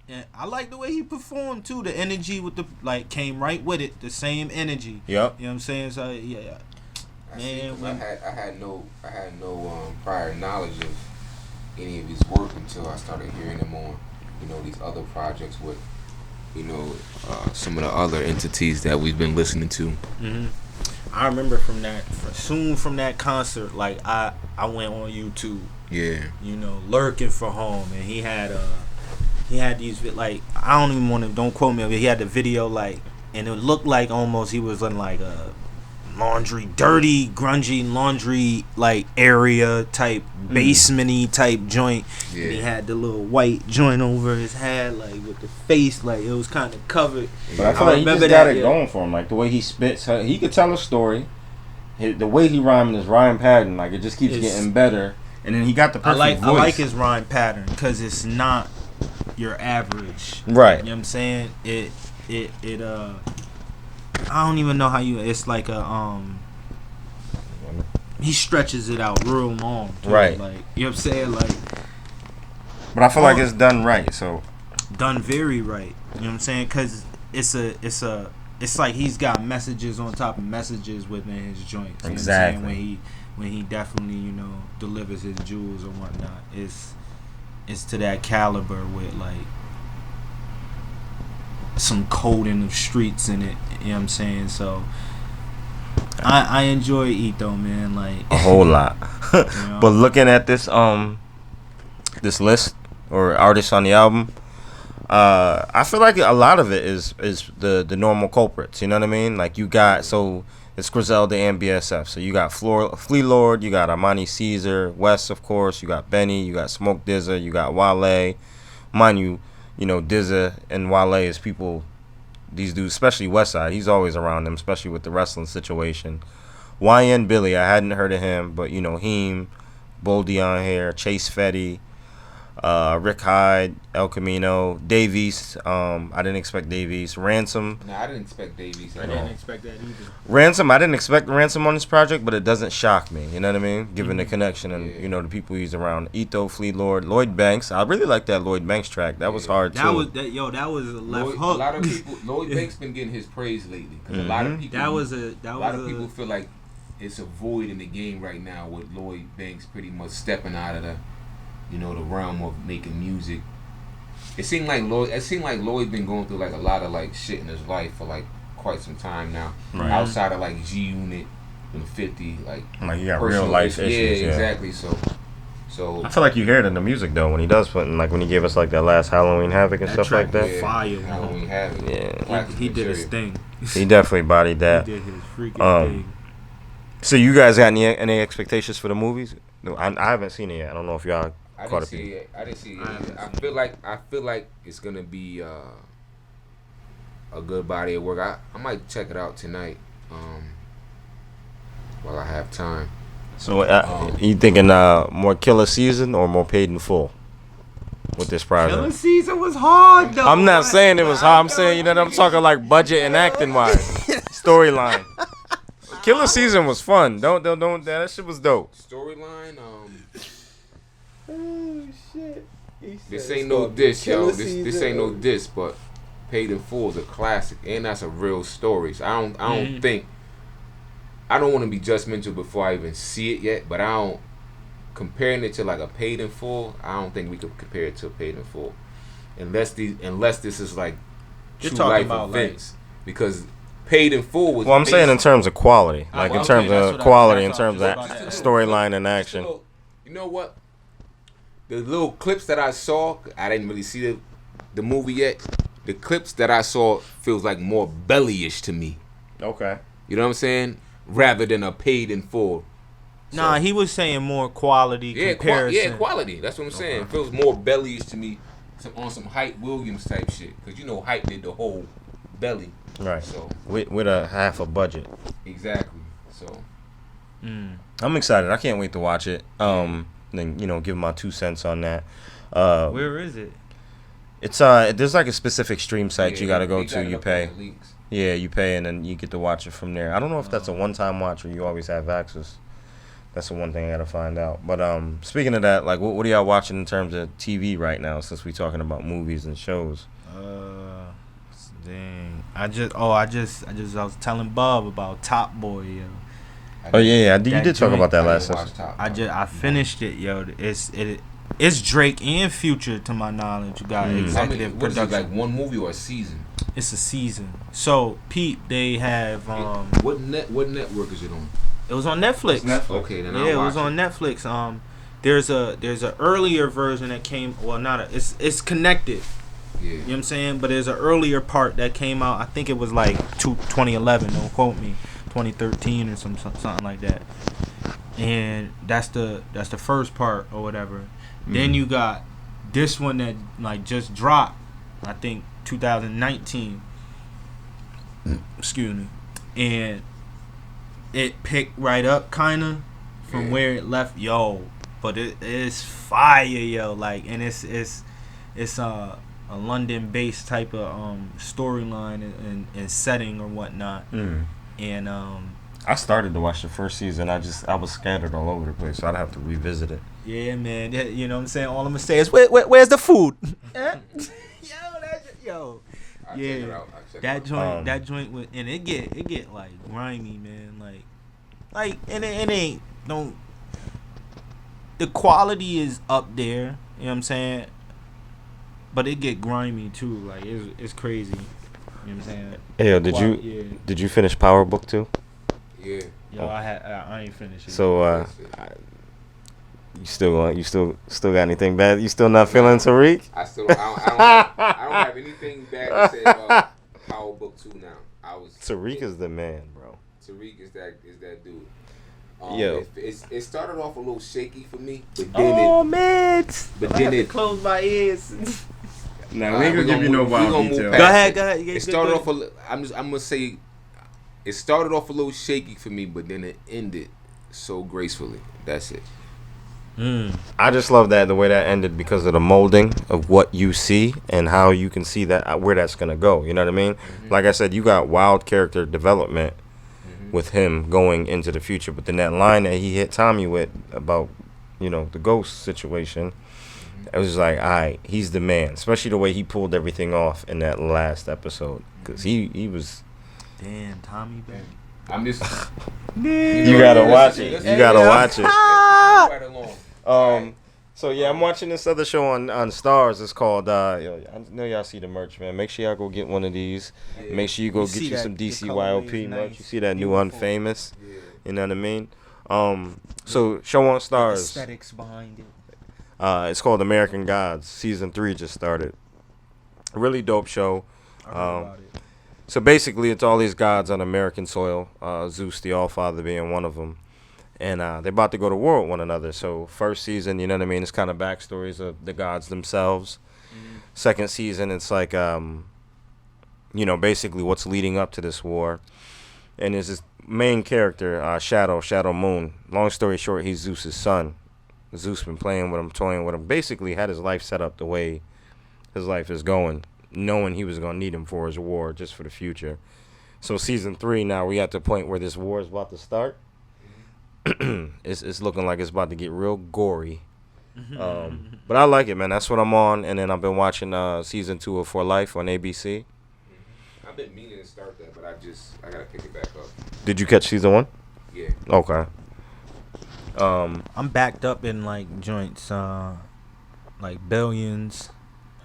And I like the way he performed too. The energy with the came right with it. The same energy. Yep. You know what I'm saying? So yeah. Man, I had no prior knowledge of any of his work until I started hearing him on, these other projects with, some of the other entities that we've been listening to. Mm-hmm. I remember from that concert, I went on YouTube. Yeah. Lurking for home, and he had these I don't even want to, don't quote me, but he had the video and it looked like almost he was in a dirty, grungy laundry area type, basement-y type joint. Yeah. And he had the little white joint over his head, with the face, it was kind of covered. But I feel like he just got it going for him, the way he spits. He could tell a story. The way he rhymed his rhyme pattern, it just keeps getting better. And then he got the perfect voice. I like his rhyme pattern because it's not your average. Right. You know what I'm saying? It I don't even know how it's he stretches it out real long. Too. Right. You know what I'm saying? But I feel like it's done right, so. Done very right. You know what I'm saying? Because it's like he's got messages on top of messages within his joints. You Exactly. Know what I'm saying? When he definitely, delivers his jewels or whatnot. It's to that caliber with some coding of streets in it. You know what I'm saying? So I enjoy Ito, man. A whole lot. But looking at this this list or artists on the album, I feel like a lot of it is the normal culprits. You know what I mean? You got, so it's Griselda and BSF. So you got Flea Lord, you got Armani Caesar, West, of course, you got Benny, you got Smoke DZA, you got Wale. Mind you, DZA and Wale is people, these dudes, especially Westside, he's always around them, especially with the wrestling situation. YN Billy, I hadn't heard of him, but Heem, Bull Dion here, Chase Fetty, Rick Hyde, El Camino, Davies. I didn't expect Davies. Ransom. No, I didn't expect Davies. I didn't expect that either. Ransom, I didn't expect Ransom on this project, but it doesn't shock me. You know what I mean? Given the connection and the people he's around. Ito, Flea Lord, Lloyd Banks. I really like that Lloyd Banks track. That was hard too. That was a left hook. A lot of people. Lloyd Banks been getting his praise lately because a lot of people. A lot of people feel like it's a void in the game right now with Lloyd Banks pretty much stepping out of the realm of making music. It seemed like Lloyd been going through a lot of shit in his life for quite some time now. Right. Outside of G Unit and 50, he got real life issues. Yeah, exactly. So I feel like you hear it in the music though when he does put in, when he gave us that last Halloween Havoc and stuff like that. Yeah, fire. Halloween Havoc. Yeah, he did his thing. He definitely bodied that. He did his freaking thing. So you guys got any expectations for the movies? No, I haven't seen it yet. I don't know if y'all. I didn't see it. I feel like it's gonna be a good body of work. I might check it out tonight, while I have time. So you thinking more Killer Season or more Paid in Full with this project? Killer Season was hard though. I'm not saying it was hard. I'm saying I'm talking budget and acting wise, storyline. Killer Season was fun. Don't that shit was dope. Storyline. Oh shit! This ain't no diss, yo. This ain't no diss, but Paid in Full is a classic, and that's a real story. So I don't think. I don't want to be judgmental before I even see it yet, but comparing it to a Paid in Full, I don't think we could compare it to a Paid in Full, unless this is true life events, because Paid in Full was. Well, I'm saying in terms of quality, in terms of storyline and action. You know what? The little clips that I saw, I didn't really see the movie yet. The clips that I saw feels more Belly-ish to me. Okay. You know what I'm saying? Rather than a Paid in Full. Nah, he was saying more quality comparison. Quality. That's what I'm saying. It feels more Belly-ish to me, on some Hype Williams type shit. Because Hype did the whole Belly. Right. So with a half a budget. Exactly. So. I'm excited. I can't wait to watch it. Then give my 2 cents on that. Where is it? It's there's a specific stream site you gotta go to. You pay. Yeah, you pay and then you get to watch it from there. I don't know if that's a one-time watch or you always have access. That's the one thing I gotta find out. But speaking of that, like, what are y'all watching in terms of TV right now? Since we talking about movies and shows. Dang. I was telling Bob about Top Boy, yo. Oh yeah, you That did talk joint- about that last session. I finished it, yo. It's Drake and Future, to my knowledge. You got executive what is it, production. like one movie or a season? It's a season. So Pete, they have What network is it on? it was on Netflix. Okay, then Yeah, it was on Netflix. There's a earlier version that came. Well, it's connected. Yeah. You know what I'm saying? But there's an earlier part that came out. I think it was like 2011. Don't quote me. 2013 or something like that. And that's the first part or whatever. Then you got this one that like just dropped. I think 2019. Excuse me. And it picked right up kind of from where it left, yo. But it is fire, yo. Like, and it's a London-based type of storyline and setting or whatnot. And I started to watch the first season. I was scattered all over the place, so I'd have to revisit it. yeah, man. You know what I'm saying? All I'm gonna say is, where's the food? Yo. I'll Yeah. check it out. That joint was, and it get like grimy, man. Like, and it ain't don't. The quality is up there. You know what I'm saying? But it get grimy too. Like it's crazy. You know what I'm saying? Hey, did you finish Power Book 2? Yeah. Yo, I ain't finished it. So you still got anything bad? You still not feeling Tariq? I don't have anything bad to say about Power Book 2 now. Tariq is the man, bro. Tariq is that dude. Yo. It started off a little shaky for me, but then I have to close my ears. Nah, we ain't gonna give you no wild detail. Go ahead. It started off I'm gonna say it started off a little shaky for me, but then it ended so gracefully. That's it. I just love that the way that ended because of the molding of what you see and how you can see that where that's gonna go. You know what I mean? Like I said, you got wild character development with him going into the future, but then that line that he hit Tommy with about the ghost situation, it was like, all right, he's the man. Especially the way he pulled everything off in that last episode, because he was. Damn, Tommy back. I'm just. You gotta watch it. You gotta watch it. Right along. So yeah, I'm watching this other show on Stars. It's called. I know y'all see the merch, man. Make sure y'all go get one of these. Yeah. Make sure you go You get see you that some the DCYOP colorway is merch. nice. You see that new Beautiful. Unfamous. Yeah. You know what I mean? So show on Stars. Aesthetics behind it. It's called American Gods. Season 3 just started. Really dope show. I heard about it. So basically, it's all these gods on American soil. Zeus, the All-Father, being one of them. And they're about to go to war with one another. So first season, you know what I mean? It's kind of backstories of the gods themselves. Second season, it's like, basically what's leading up to this war. And there's this main character, Shadow Moon. Long story short, he's Zeus's son. Zeus been playing with him, toying with him. Basically had his life set up the way his life is going, knowing he was going to need him for his war, just for the future. So season 3 now, we at the point where this war is about to start. It's looking like it's about to get real gory. But I like it, man. That's what I'm on. And then I've been watching season 2 of For Life on ABC. I've been meaning to start that, but I gotta pick it back up. Did you catch season 1? Yeah. Okay. I'm backed up in like joints, like Billions.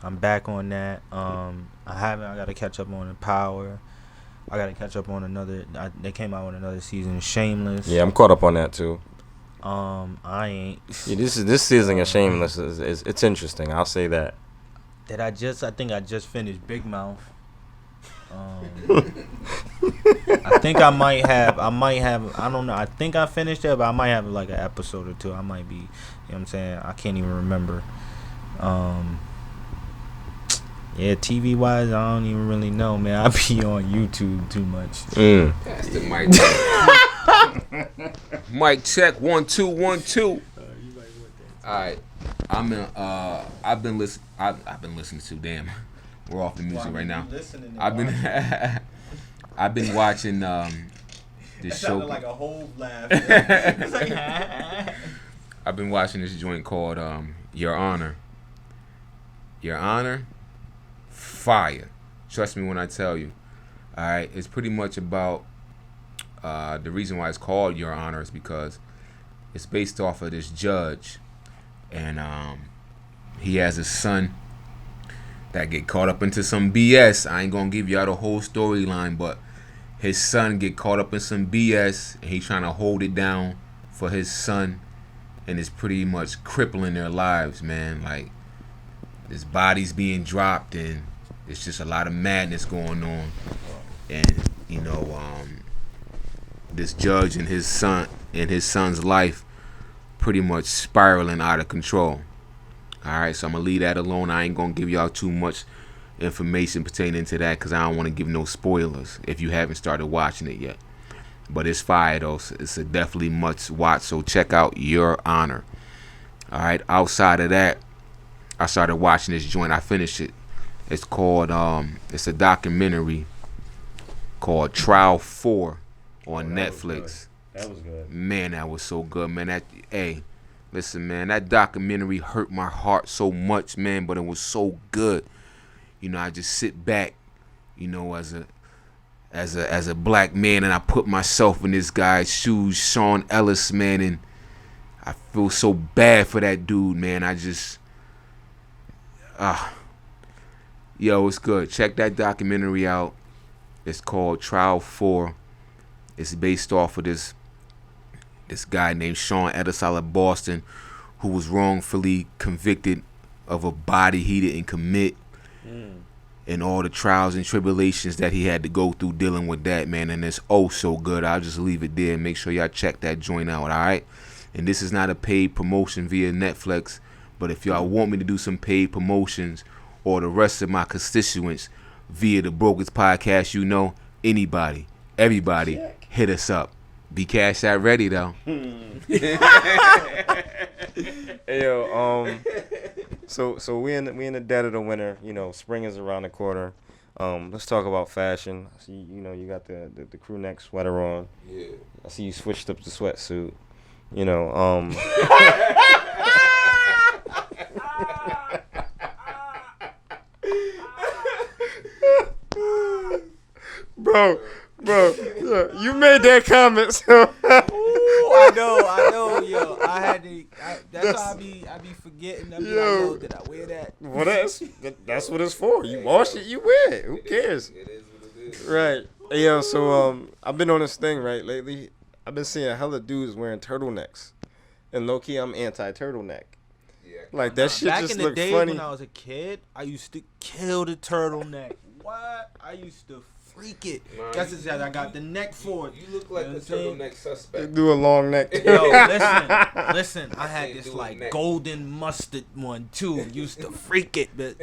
I'm back on that. I gotta catch up on the Power. I gotta catch up on another. They came out with another season, Shameless. Yeah, I'm caught up on that too. I ain't. Yeah, this season of Shameless is it's interesting. I'll say that. I think I just finished Big Mouth. I think I might have. I don't know. I think I finished it, but I might have like an episode or two. I might be. You know what I'm saying? I can't even remember. Yeah, TV wise, I don't even really know, man. I be on YouTube too much. That's the mic check. Mic check 1 2 1 2. All right, I've been listening to. Damn, we're off the music right now. I've been watching This That sounded show. like a whole laugh. It's like, I've been watching this joint called Your Honor. Your Honor, fire. Trust me when I tell you. All right, it's pretty much about the reason why it's called Your Honor is because it's based off of this judge, and he has a son that get caught up into some BS. I ain't gonna give y'all the whole storyline, but his son get caught up in some BS, and he trying to hold it down for his son, and it's pretty much crippling their lives, man. Like, his body's being dropped, and it's just a lot of madness going on, and you know, this judge and his son's life pretty much spiraling out of control. Alright, so I'm gonna leave that alone. I ain't gonna give y'all too much information pertaining to that because I don't want to give no spoilers if you haven't started watching it yet. But it's fire though. It's a definitely much watch, so check out Your Honor. Alright, outside of that, I started watching this joint. I finished it. It's called it's a documentary called Trial 4 on Netflix. That was good. Man, that was so good, man. Listen, man, that documentary hurt my heart so much, man, but it was so good. You know, I just sit back, you know, as a black man, and I put myself in this guy's shoes, Sean Ellis, man, and I feel so bad for that dude, man. I just yo, it's good. Check that documentary out. It's called Trial 4. It's based off of this guy named Sean Ellis out of Boston, who was wrongfully convicted of a body he didn't commit, and all the trials and tribulations that he had to go through dealing with that, man. And it's oh so good. I'll just leave it there and make sure y'all check that joint out, all right? And this is not a paid promotion via Netflix, but if y'all want me to do some paid promotions or the rest of my constituents via the Brokest podcast, you know, anybody, everybody, hit us up. Be Cash App ready though. Hey, yo, so we in the dead of the winter. You know, spring is around the corner. Let's talk about fashion. I see, you know, you got the crew neck sweater on. Yeah. I see you switched up the sweatsuit. You know, bro, yeah, you made that comment, so. ooh, I know, yo. I had to. That's why I be forgetting. I be like, yo, did I wear that? Well, that's what it's for. You wash it, you wear it. Who cares? It is what it is. Right. Hey, yo, so I've been on this thing right lately. I've been seeing hella dudes wearing turtlenecks, and low key I'm anti turtleneck. Yeah. Like that shit Back just in the look days funny. when I was a kid, I used to kill the turtleneck. What? I used to freak it. Man, That's exactly. I got the neck for it. You look like You know the what I'm saying? turtleneck suspect. Do a long neck. Yo, listen. I had this like golden mustard one too. Used to freak it, but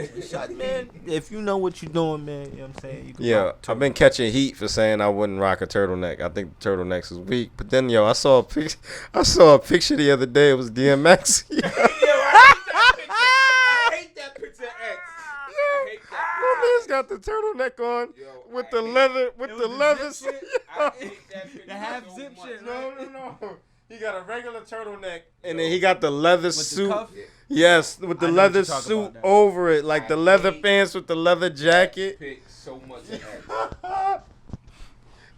man, if you know what you're doing, man, you know what I'm saying. You can Yeah, rock I've been catching heat for saying I wouldn't rock a turtleneck. I think the turtlenecks is weak. But then, yo, I saw a picture the other day. It was DMX. I hate that picture, X. I hate that. My man's got the turtleneck on with the leather, zip shit? I hate that picture. The half so zip much. shit, No. He got a regular turtleneck, and then he got the leather With the suit. cuff? Yes, with the I know what leather you're talking suit about now. over it, like I the leather hate pants with the leather jacket. Pick so much of X.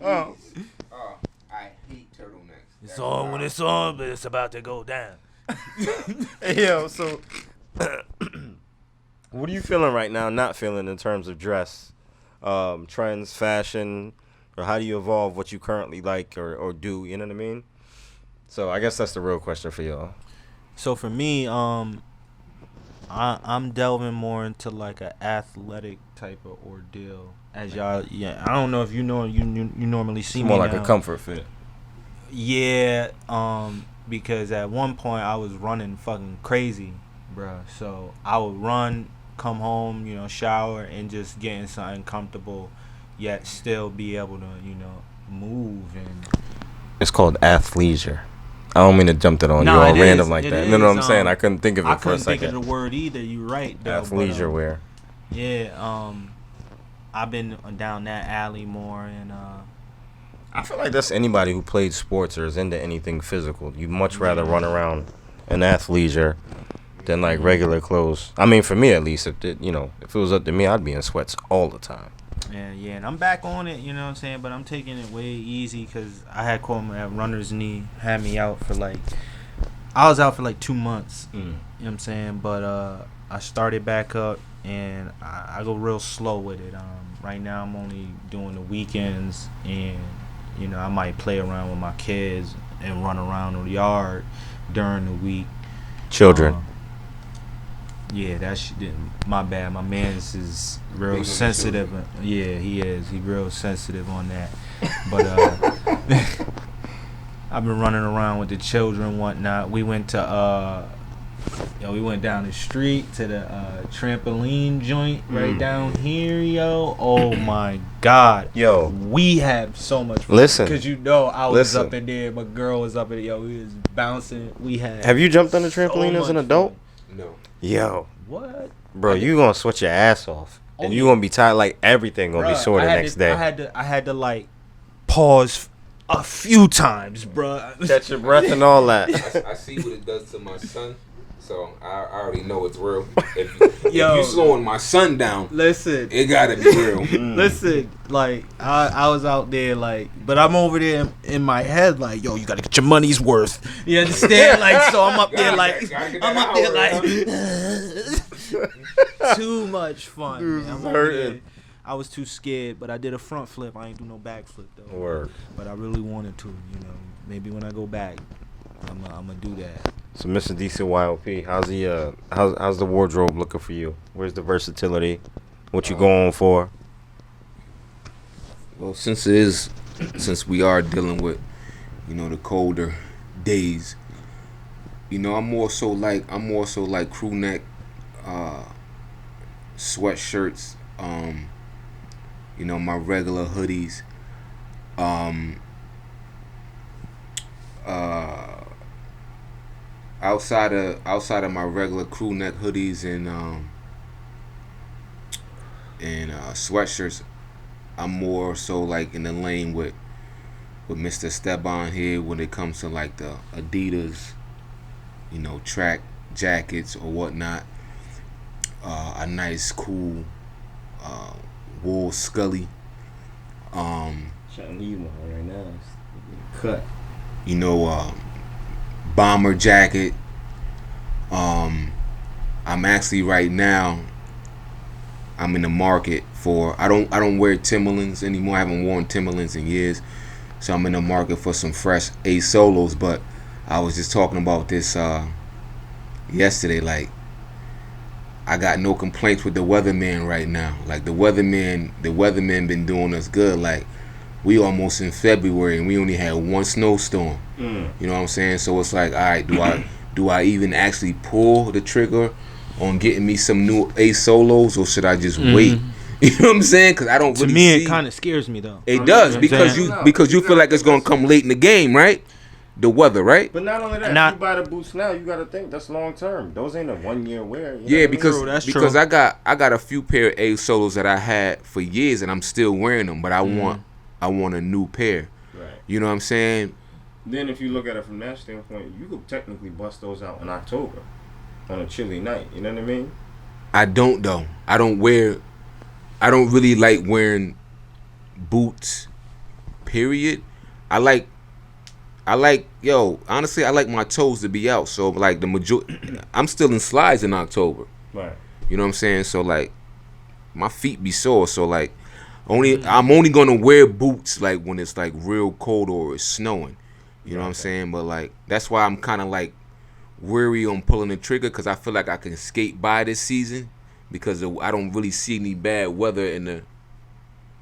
Oh, Oh, I hate turtlenecks. It's on when it's on, but it's about to go down. hey, yo, so what are you feeling right now? Not feeling in terms of dress, trends, fashion, or how do you evolve what you currently like or do? You know what I mean? So I guess that's the real question for y'all. So for me, I'm delving more into like an athletic type of ordeal. As y'all, yeah, I don't know if you know you normally see It's me more like now. a comfort fit. Yeah, because at one point I was running fucking crazy, bruh. So I would run, come home, you know, shower, and just get in something comfortable, yet still be able to, you know, move and. It's called athleisure. I don't mean to jump that on you Nah, all it random is, like it that. is, No, I'm saying I couldn't think of it I for a couldn't think second. of the word either. You're right, though. Athleisure wear. Yeah, I've been down that alley more, and I feel like that's anybody who played sports or is into anything physical. You much rather run around in athleisure than like regular clothes. I mean, for me at least, if it was up to me, I'd be in sweats all the time. Yeah, and I'm back on it, you know what I'm saying? But I'm taking it way easy because I had caught my runner's knee, had me out for I was out for like 2 months, you know what I'm saying? But I started back up, and I go real slow with it. Right now I'm only doing the weekends, and, I might play around with my kids and run around the yard during the week. Children. Yeah, that's my bad. My man's is real sensitive. Yeah, he is. He real sensitive on that. But I've been running around with the children and whatnot. We went to we went down the street to the trampoline joint right down here, yo. Oh my God, yo, we have so much fun. Listen, because I was up in there, my girl was up in there. Yo, we was bouncing. We had. Have you jumped on the trampoline as an adult? Fun. No. Yo. What? Bro, you gonna sweat your ass off, and you gonna be tired. Like everything gonna be sore the next day. I had to like pause a few times, bro. Catch your breath and all that. I see what it does to my son, so I already know it's real. If you slowing my son down, listen, it gotta be real. Listen, like I was out there, like, but I'm over there in my head, like, yo, you gotta get your money's worth. You understand? Like, so I'm up there, like, too much fun. Dude, man. I'm hurting. I was too scared, but I did a front flip. I ain't do no back flip though. Word. But I really wanted to, Maybe when I go back, I'm gonna do that. So, Mr. DCYOP, how's the wardrobe looking for you? Where's the versatility? What you going for? Well, since we are dealing with, the colder days, I'm more so like crew neck, sweatshirts, my regular hoodies, outside of my regular crew neck hoodies and sweatshirts, I'm more so like in the lane with Mr. Esteban here when it comes to like the Adidas, track jackets or whatnot. A nice cool wool Scully. Trying to leave one right now. Cut. Bomber jacket. I'm actually right now, I'm in the market for, I don't wear Timberlands anymore. I haven't worn Timberlands in years. So I'm in the market for some fresh A Solos. But I was just talking about this yesterday. Like, I got no complaints with the weatherman right now. Like, the weatherman been doing us good. Like, we almost in February and we only had one snowstorm. You know what I'm saying? So it's like, all right, do I even actually pull the trigger on getting me some new A Solos, or should I just wait? You know what I'm saying? Because I don't really. To me, it kind of scares me though. It does, because you feel like it's gonna come late in the game, right? The weather, right? But not only that, if you buy the boots now, you gotta think that's long term. Those ain't a 1 year wear. Yeah, because I got a few pair of A Solos that I had for years and I'm still wearing them, but I want a new pair. Right. You know what I'm saying? Then if you look at it from that standpoint, you could technically bust those out in October on a chilly night. You know what I mean? I don't though. I don't really like wearing boots. Period. Honestly, I like my toes to be out. So like I'm still in slides in October. Right. You know what I'm saying? So like my feet be sore. So like I'm only gonna wear boots like when it's like real cold or it's snowing. You know what I'm saying? But like that's why I'm kind of like weary on pulling the trigger, because I feel like I can skate by this season because I don't really see any bad weather in the.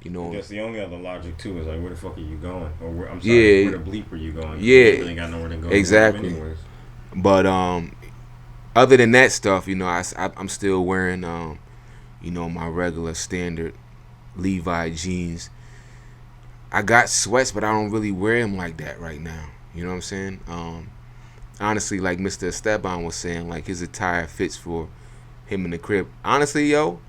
I guess the only other logic too is like, where the fuck are you going? Or where the bleep are you going? You really got nowhere to go. Exactly. But other than that stuff, I'm still wearing my regular standard Levi jeans. I got sweats, but I don't really wear them like that right now. You know what I'm saying? Honestly, like Mr. Esteban was saying, like his attire fits for him in the crib. Honestly, yo,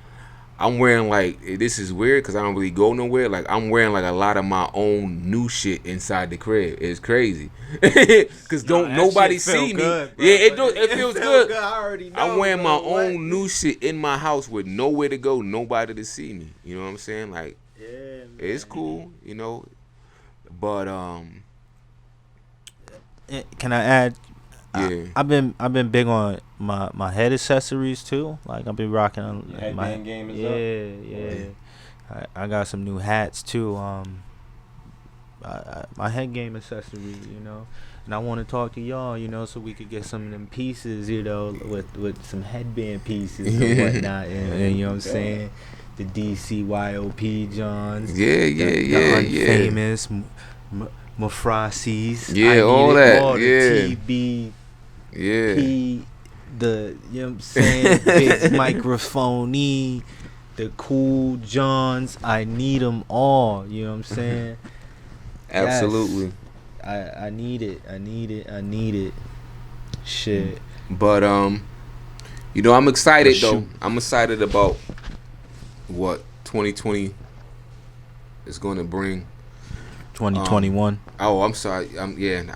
I'm wearing like, this is weird because I don't really go nowhere. Like I'm wearing like a lot of my own new shit inside the crib. It's crazy because don't nobody see me. Good, bro, yeah, it feels good. I already know. I'm wearing my what? own new shit in my house with nowhere to go, nobody to see me. You know what I'm saying? Like, Yeah, man. it's cool, you know. But Can I add? yeah. I've been big on my head accessories too. Like I've been rocking on Your my headband game is yeah. I got some new hats too. My head game accessories, you know. And I want to talk to y'all, you know, so we could get some of them pieces, you know, with some headband pieces and whatnot, and you know what I'm saying. The DCYOP Johns. Yeah. Famous Mafrasis. Yeah, all that. All yeah. the TB. Yeah. P, the, you know what I'm saying, big microphone, the cool Johns. I need them all, you know what I'm saying? Absolutely. Yes. I need it. Shit. But you know, I'm excited though. I'm excited about what 2020 is going to bring. 2021. I'm sorry. I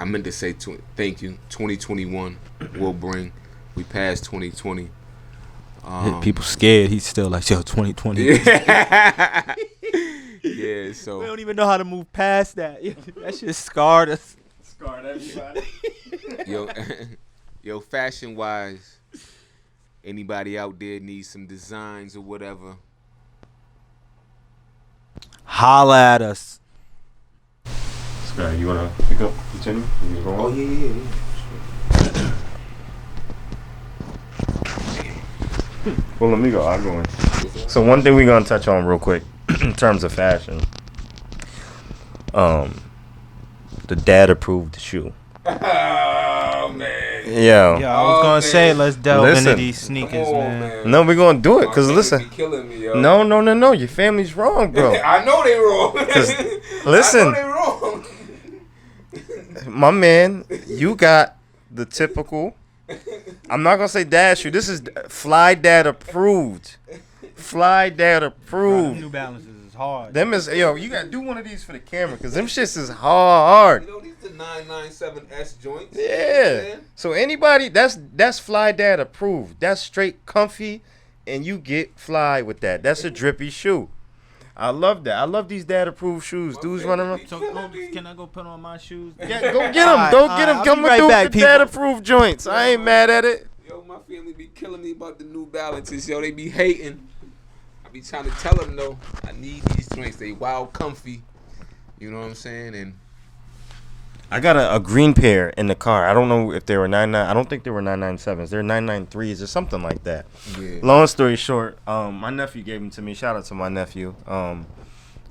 meant to say thank you. 2021 will bring. We passed 2020. People scared. He's still like, yo, 2020. Yeah, so We don't even know how to move past that. That shit scarred us. Scarred everybody. yo, fashion wise, anybody out there needs some designs or whatever, Holla at us. Scott, you wanna pick up? Continue? yeah. Well, let me go. I'll go in. So one thing we're gonna touch on real quick in terms of fashion, the dad approved shoe. Oh man. Yeah. Yeah, I was gonna say let's delve Listen. into these sneakers, man. No, we're gonna do it because My listen. family be killing me, yo. No. Your family's wrong, bro. I know they wrong. 'Cause, listen. I know they wrong. My man, you got the typical. I'm not gonna say dad shoe. This is Fly Dad approved. Fly Dad approved. New Balances is hard. Them is you gotta do one of these for the camera because them shits is hard. You know these the 997S joints. Yeah. So anybody that's Fly Dad approved. That's straight comfy, and you get fly with that. That's a drippy shoe. I love that. I love these dad approved shoes. Dudes running around. So, can I go put on my shoes? Yeah, go get them. Go get them. I'll Come be right through back, with the people. dad approved joints. I ain't mad at it. Yo, my family be killing me about the New Balances. Yo, they be hating. I be trying to tell them though, I need these joints. They wild comfy. You know what I'm saying? And I got a green pair in the car. I don't know if they were 99. I don't think they were 997s. They're 993s or something like that. yeah. Long story short, my nephew gave them to me. Shout out to my nephew.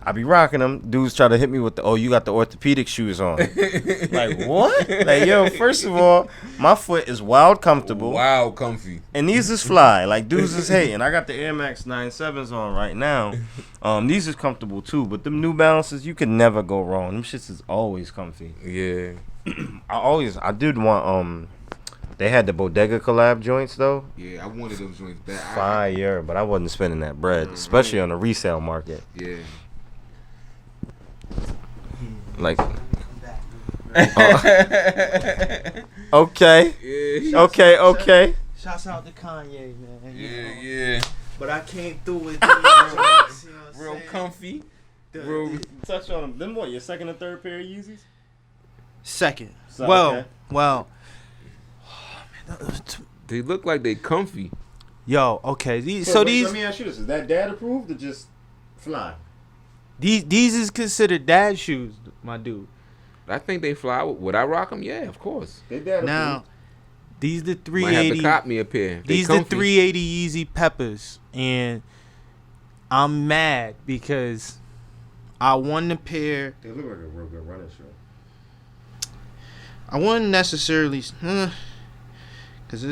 I be rocking them. Dudes try to hit me with you got the orthopedic shoes on. Like, what? Like, yo, first of all, my foot is wild comfortable. Wild comfy. And these is fly. Like, dudes is hating. I got the Air Max 97s on right now. These is comfortable, too. But them New Balances, you can never go wrong. Them shits is always comfy. Yeah. I did want, they had the Bodega collab joints, though. Yeah, I wanted those joints back. Fire. But I wasn't spending that bread, especially on the resale market. Yeah. Like, okay. Yeah. Okay. Shouts out to Kanye, man. Yeah. But I came through with these joints, you know what I'm Real saying? comfy. The- Touch on them. Then what? Your second and third pair of Yeezys? Second. So, well, okay. They look like they comfy. Yo, okay. These Let me ask you this: is that dad approved or just fly? these is considered dad shoes, my dude. I think they fly. Would I rock them? Yeah, of course. They dad Now, approved. these the Might have to 380. cop me a pair. They These the comfy. 380 Yeezy Peppers, and I'm mad because I won the pair. They look like a real good running shoe. I wouldn't necessarily, because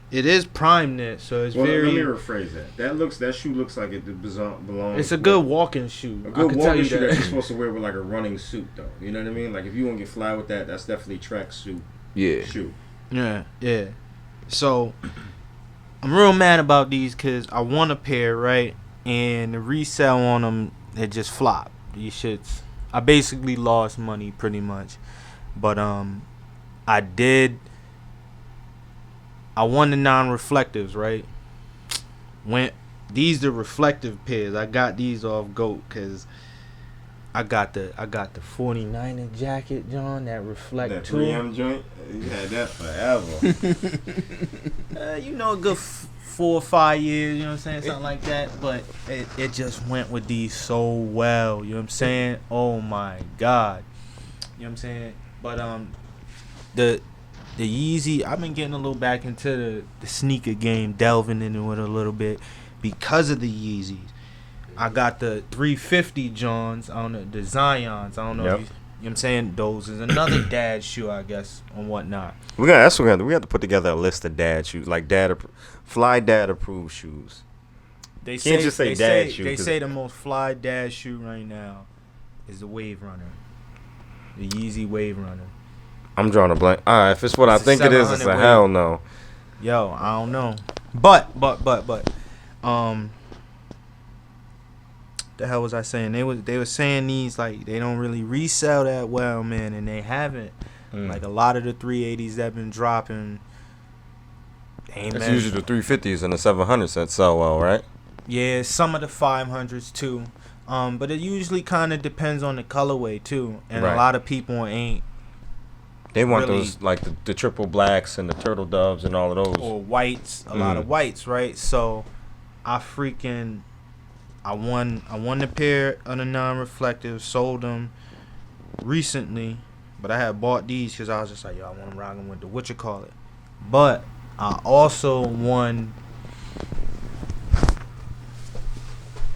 it is prime knit, so it's Well, let me very. rephrase that. That shoe looks like it belongs. It's a good walking shoe. A I good can tell walking you shoe that that. you're supposed to wear with like a running suit, though. You know what I mean? Like if you want to get fly with that, that's definitely track suit Yeah. shoe. Yeah. So I'm real mad about these because I won a pair, right? and the resale on them, it just flopped. These shits, I basically lost money pretty much, but I won the non-reflectives, right? These the reflective pairs. I got these off GOAT because I got the 49er jacket, John, that reflect That too. 3M joint, you had that forever. You know, a good 4 or 5 years, you know what I'm saying, something like that. But it just went with these so well, you know what I'm saying? Oh my God, you know what I'm saying? But the Yeezy, I've been getting a little back into the sneaker game, delving into it a little bit because of the Yeezys. I got the 350 Johns on the Zions. I don't know. Yep. You know what I'm saying? Those is another dad shoe, I guess, and whatnot. We have to put together a list of dad shoes, like fly dad approved shoes. They Can't just say dad shoe. They say the most fly dad shoe right now is the Wave Runner, the Yeezy Wave Runner. I'm drawing a blank. All right, if it's what I think it is, it's a 700 hell no. Yo, I don't know. But the hell was I saying? They were saying these like they don't really resell that well, man, and they haven't. Like a lot of the 380s that been dropping. It's usually the 350s and the 700s that sell well, right? Yeah, some of the 500s too. But it usually kind of depends on the colorway too, and Right. a lot of people ain't. They want Really? those like the triple blacks and the turtle doves and all of those. Or whites, a lot of whites, right? So I won the pair of the non-reflective, sold them recently, but I had bought these because I was just like, yo, I want to rock them with the whatchamacallit. But I also won,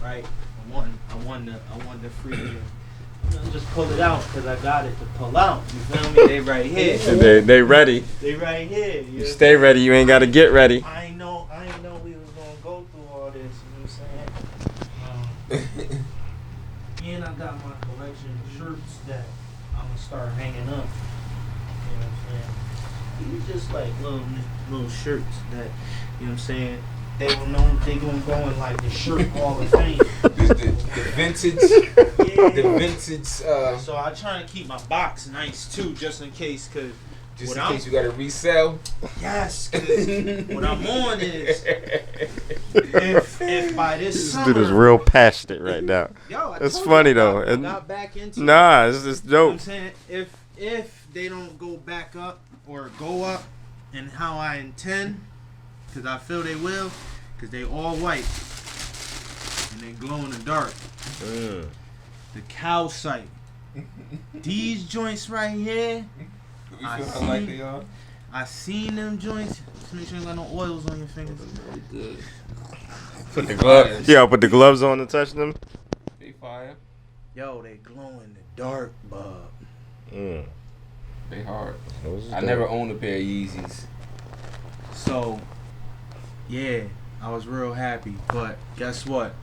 right? I won the freaking. Just pull it out because I got it to pull out. You feel me? They right here. They ready. They right here. You stay ready. You ain't got to get ready. I ain't know we was gonna go through all this. You know what I'm saying? And I got my collection of shirts that I'm gonna start hanging up. You know what I'm saying? These just like little shirts that, you know what I'm saying? They gonna go in like the shirt Hall of Fame. The vintage. Yeah. The vintage. So I try to keep my box nice too, just in case, cause just in case you gotta resell. yes, cause what I'm on is if by this summer, This dude is real passionate right now. yo, It's funny though. I got back into Nah, it's just you know what I'm dope. saying? If they don't go back up or go up and how I intend, because I feel they will, because they all white and they glow in the dark. The cow sight. These joints right here, I seen them joints. Just make sure you got no oils on your fingers. Put the gloves. Yeah, put the gloves on and touch them. They fire. Yo, they glow in the dark, bub. They hard. Those I is never dope. owned a pair of Yeezys. So, yeah, I was real happy. But guess what?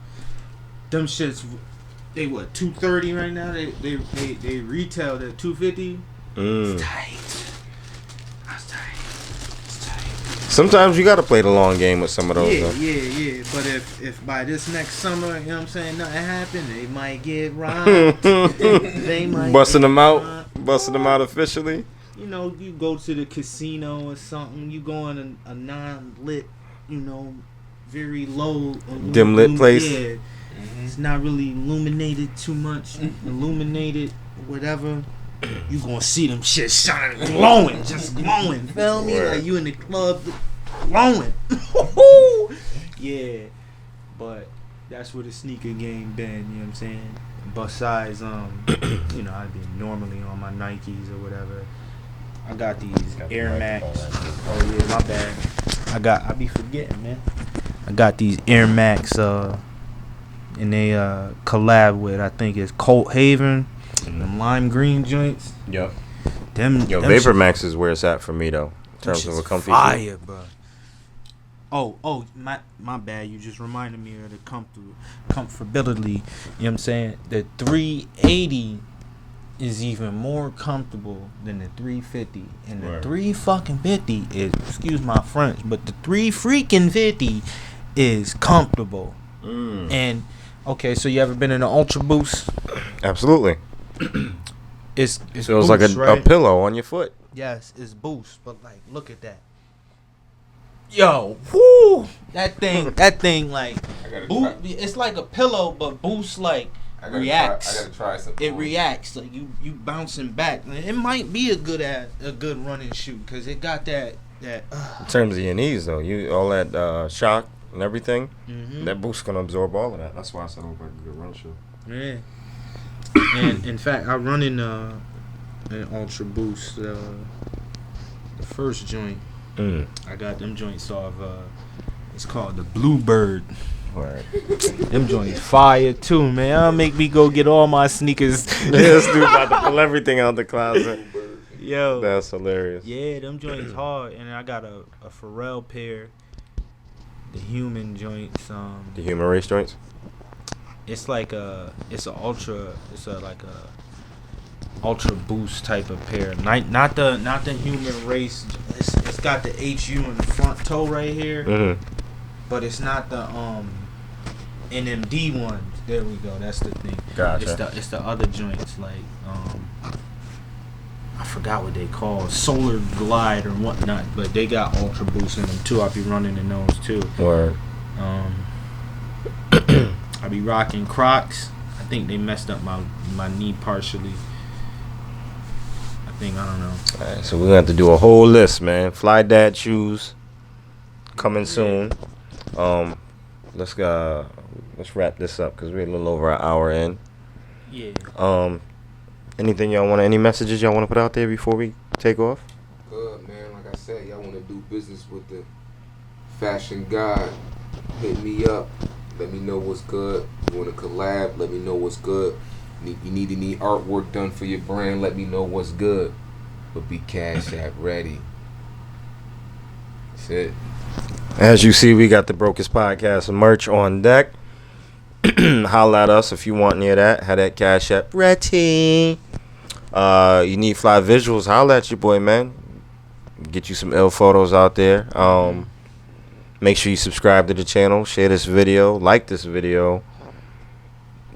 Them shits, they what, $230 right now? They retailed at $250. It's tight. That's tight. It's tight. Sometimes you gotta play the long game with some of those. though. Yeah. But if by this next summer, you know what I'm saying, nothing happened, they might get robbed. They might Busting get them out, robbed. busting them out officially. You know, you go to the casino or something, you go in a non-lit, you know, very low. Dim lit place. Yeah. It's not really illuminated too much. Illuminated, whatever. You gonna see them shit shining, glowing, just glowing. Feel me? Word. Like you in the club, glowing. Yeah, but that's where the sneaker game been. You know what I'm saying? Besides, you know, I'd be normally on my Nikes or whatever. I got these Air Max. Oh yeah, my bad. I be forgetting, man. I got these Air Max. And they collab with, I think it's Colt Haven, them lime green joints. Yep. Them Vapor Max is where it's at for me though, in terms of a comfy shoe. fire, bro. Oh, my bad. You just reminded me of the comfortability. You know what I'm saying? The 380 is even more comfortable than the 350, and the Right. 350 is, excuse my French, but the 350 is comfortable. And okay, so you ever been in an Ultra Boost? Absolutely. It's So it was like Boost, a right? pillow on your foot. Yes, it's Boost, but like, look at that. Yo, whoo! That thing, like, it's like a pillow, but Boost like reacts. I gotta try something. It reacts like you bouncing back. It might be a good running shoe because it got that. In terms of your knees, though, you all that shock and everything, that Boost's gonna absorb all of that. That's why I said it was like a good run shoe. Yeah. And in fact, I run in an Ultra Boost. The first joint, I got them joints off. It's called the Bluebird. Right. Them joints fire too, man. That'll make me go get all my sneakers. This dude about to pull everything out the closet. Yo, That's hilarious. yeah, them joints hard. And I got a Pharrell pair, the human joints. The human race joints. It's like ultra Boost type of pair. Not the human race. It's got the HU in the front toe right here. But it's not the NMD ones. There we go. That's the thing. Gotcha. It's the other joints like I forgot what they call Solar Glide or whatnot, but they got Ultra Boost in them too. I'll be running in those too. Word. I be rocking Crocs. I think they messed up my knee partially. I don't know. All right, so we're gonna have to do a whole list, man. Fly Dad shoes coming soon. Let's wrap this up because we're a little over an hour in. Yeah. Anything y'all want? Any messages y'all want to put out there before we take off? Good, man. Like I said, y'all want to do business with the Fashion God, hit me up. Let me know what's good. You want to collab? Let me know what's good. You need any artwork done for your brand? Let me know what's good. But be Cash App ready. That's it. As you see, we got the Brokest Podcast merch on deck. Holla at us if you want any of that. Have that Cash App ready. You need fly visuals, holla at your boy, man. Get you some ill photos out there. Make sure you subscribe to the channel, share this video, like this video.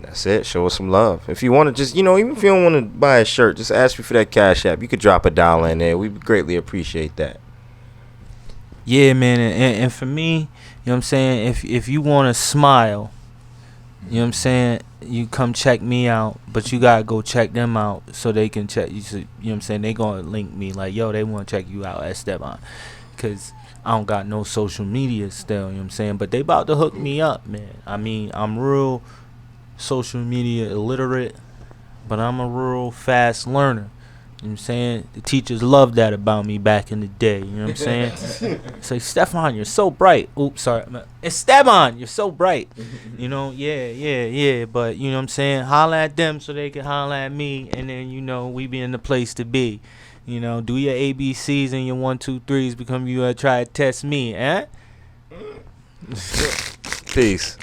That's it. Show us some love. If you want to just, even if you don't want to buy a shirt, just ask me for that Cash App. You could drop $1 in there. We greatly appreciate that. Yeah, man. And for me, you know what I'm saying, if you want to smile, you know what I'm saying, you come check me out, but you got to go check them out so they can check you. So, you know what I'm saying, they going to link me like, yo, they want to check you out at Steban. Because I don't got no social media still, you know what I'm saying, but they about to hook me up, man. I mean, I'm real social media illiterate, but I'm a real fast learner. You know what I'm saying? The teachers loved that about me back in the day. You know what I'm saying? It's like, Stefan, you're so bright. Oops, sorry. It's Esteban, you're so bright. Yeah. But, you know what I'm saying? Holla at them so they can holla at me. And then, we be in the place to be. Do your ABCs and your 1, 2, 3s. Become you try to test me, eh? Peace.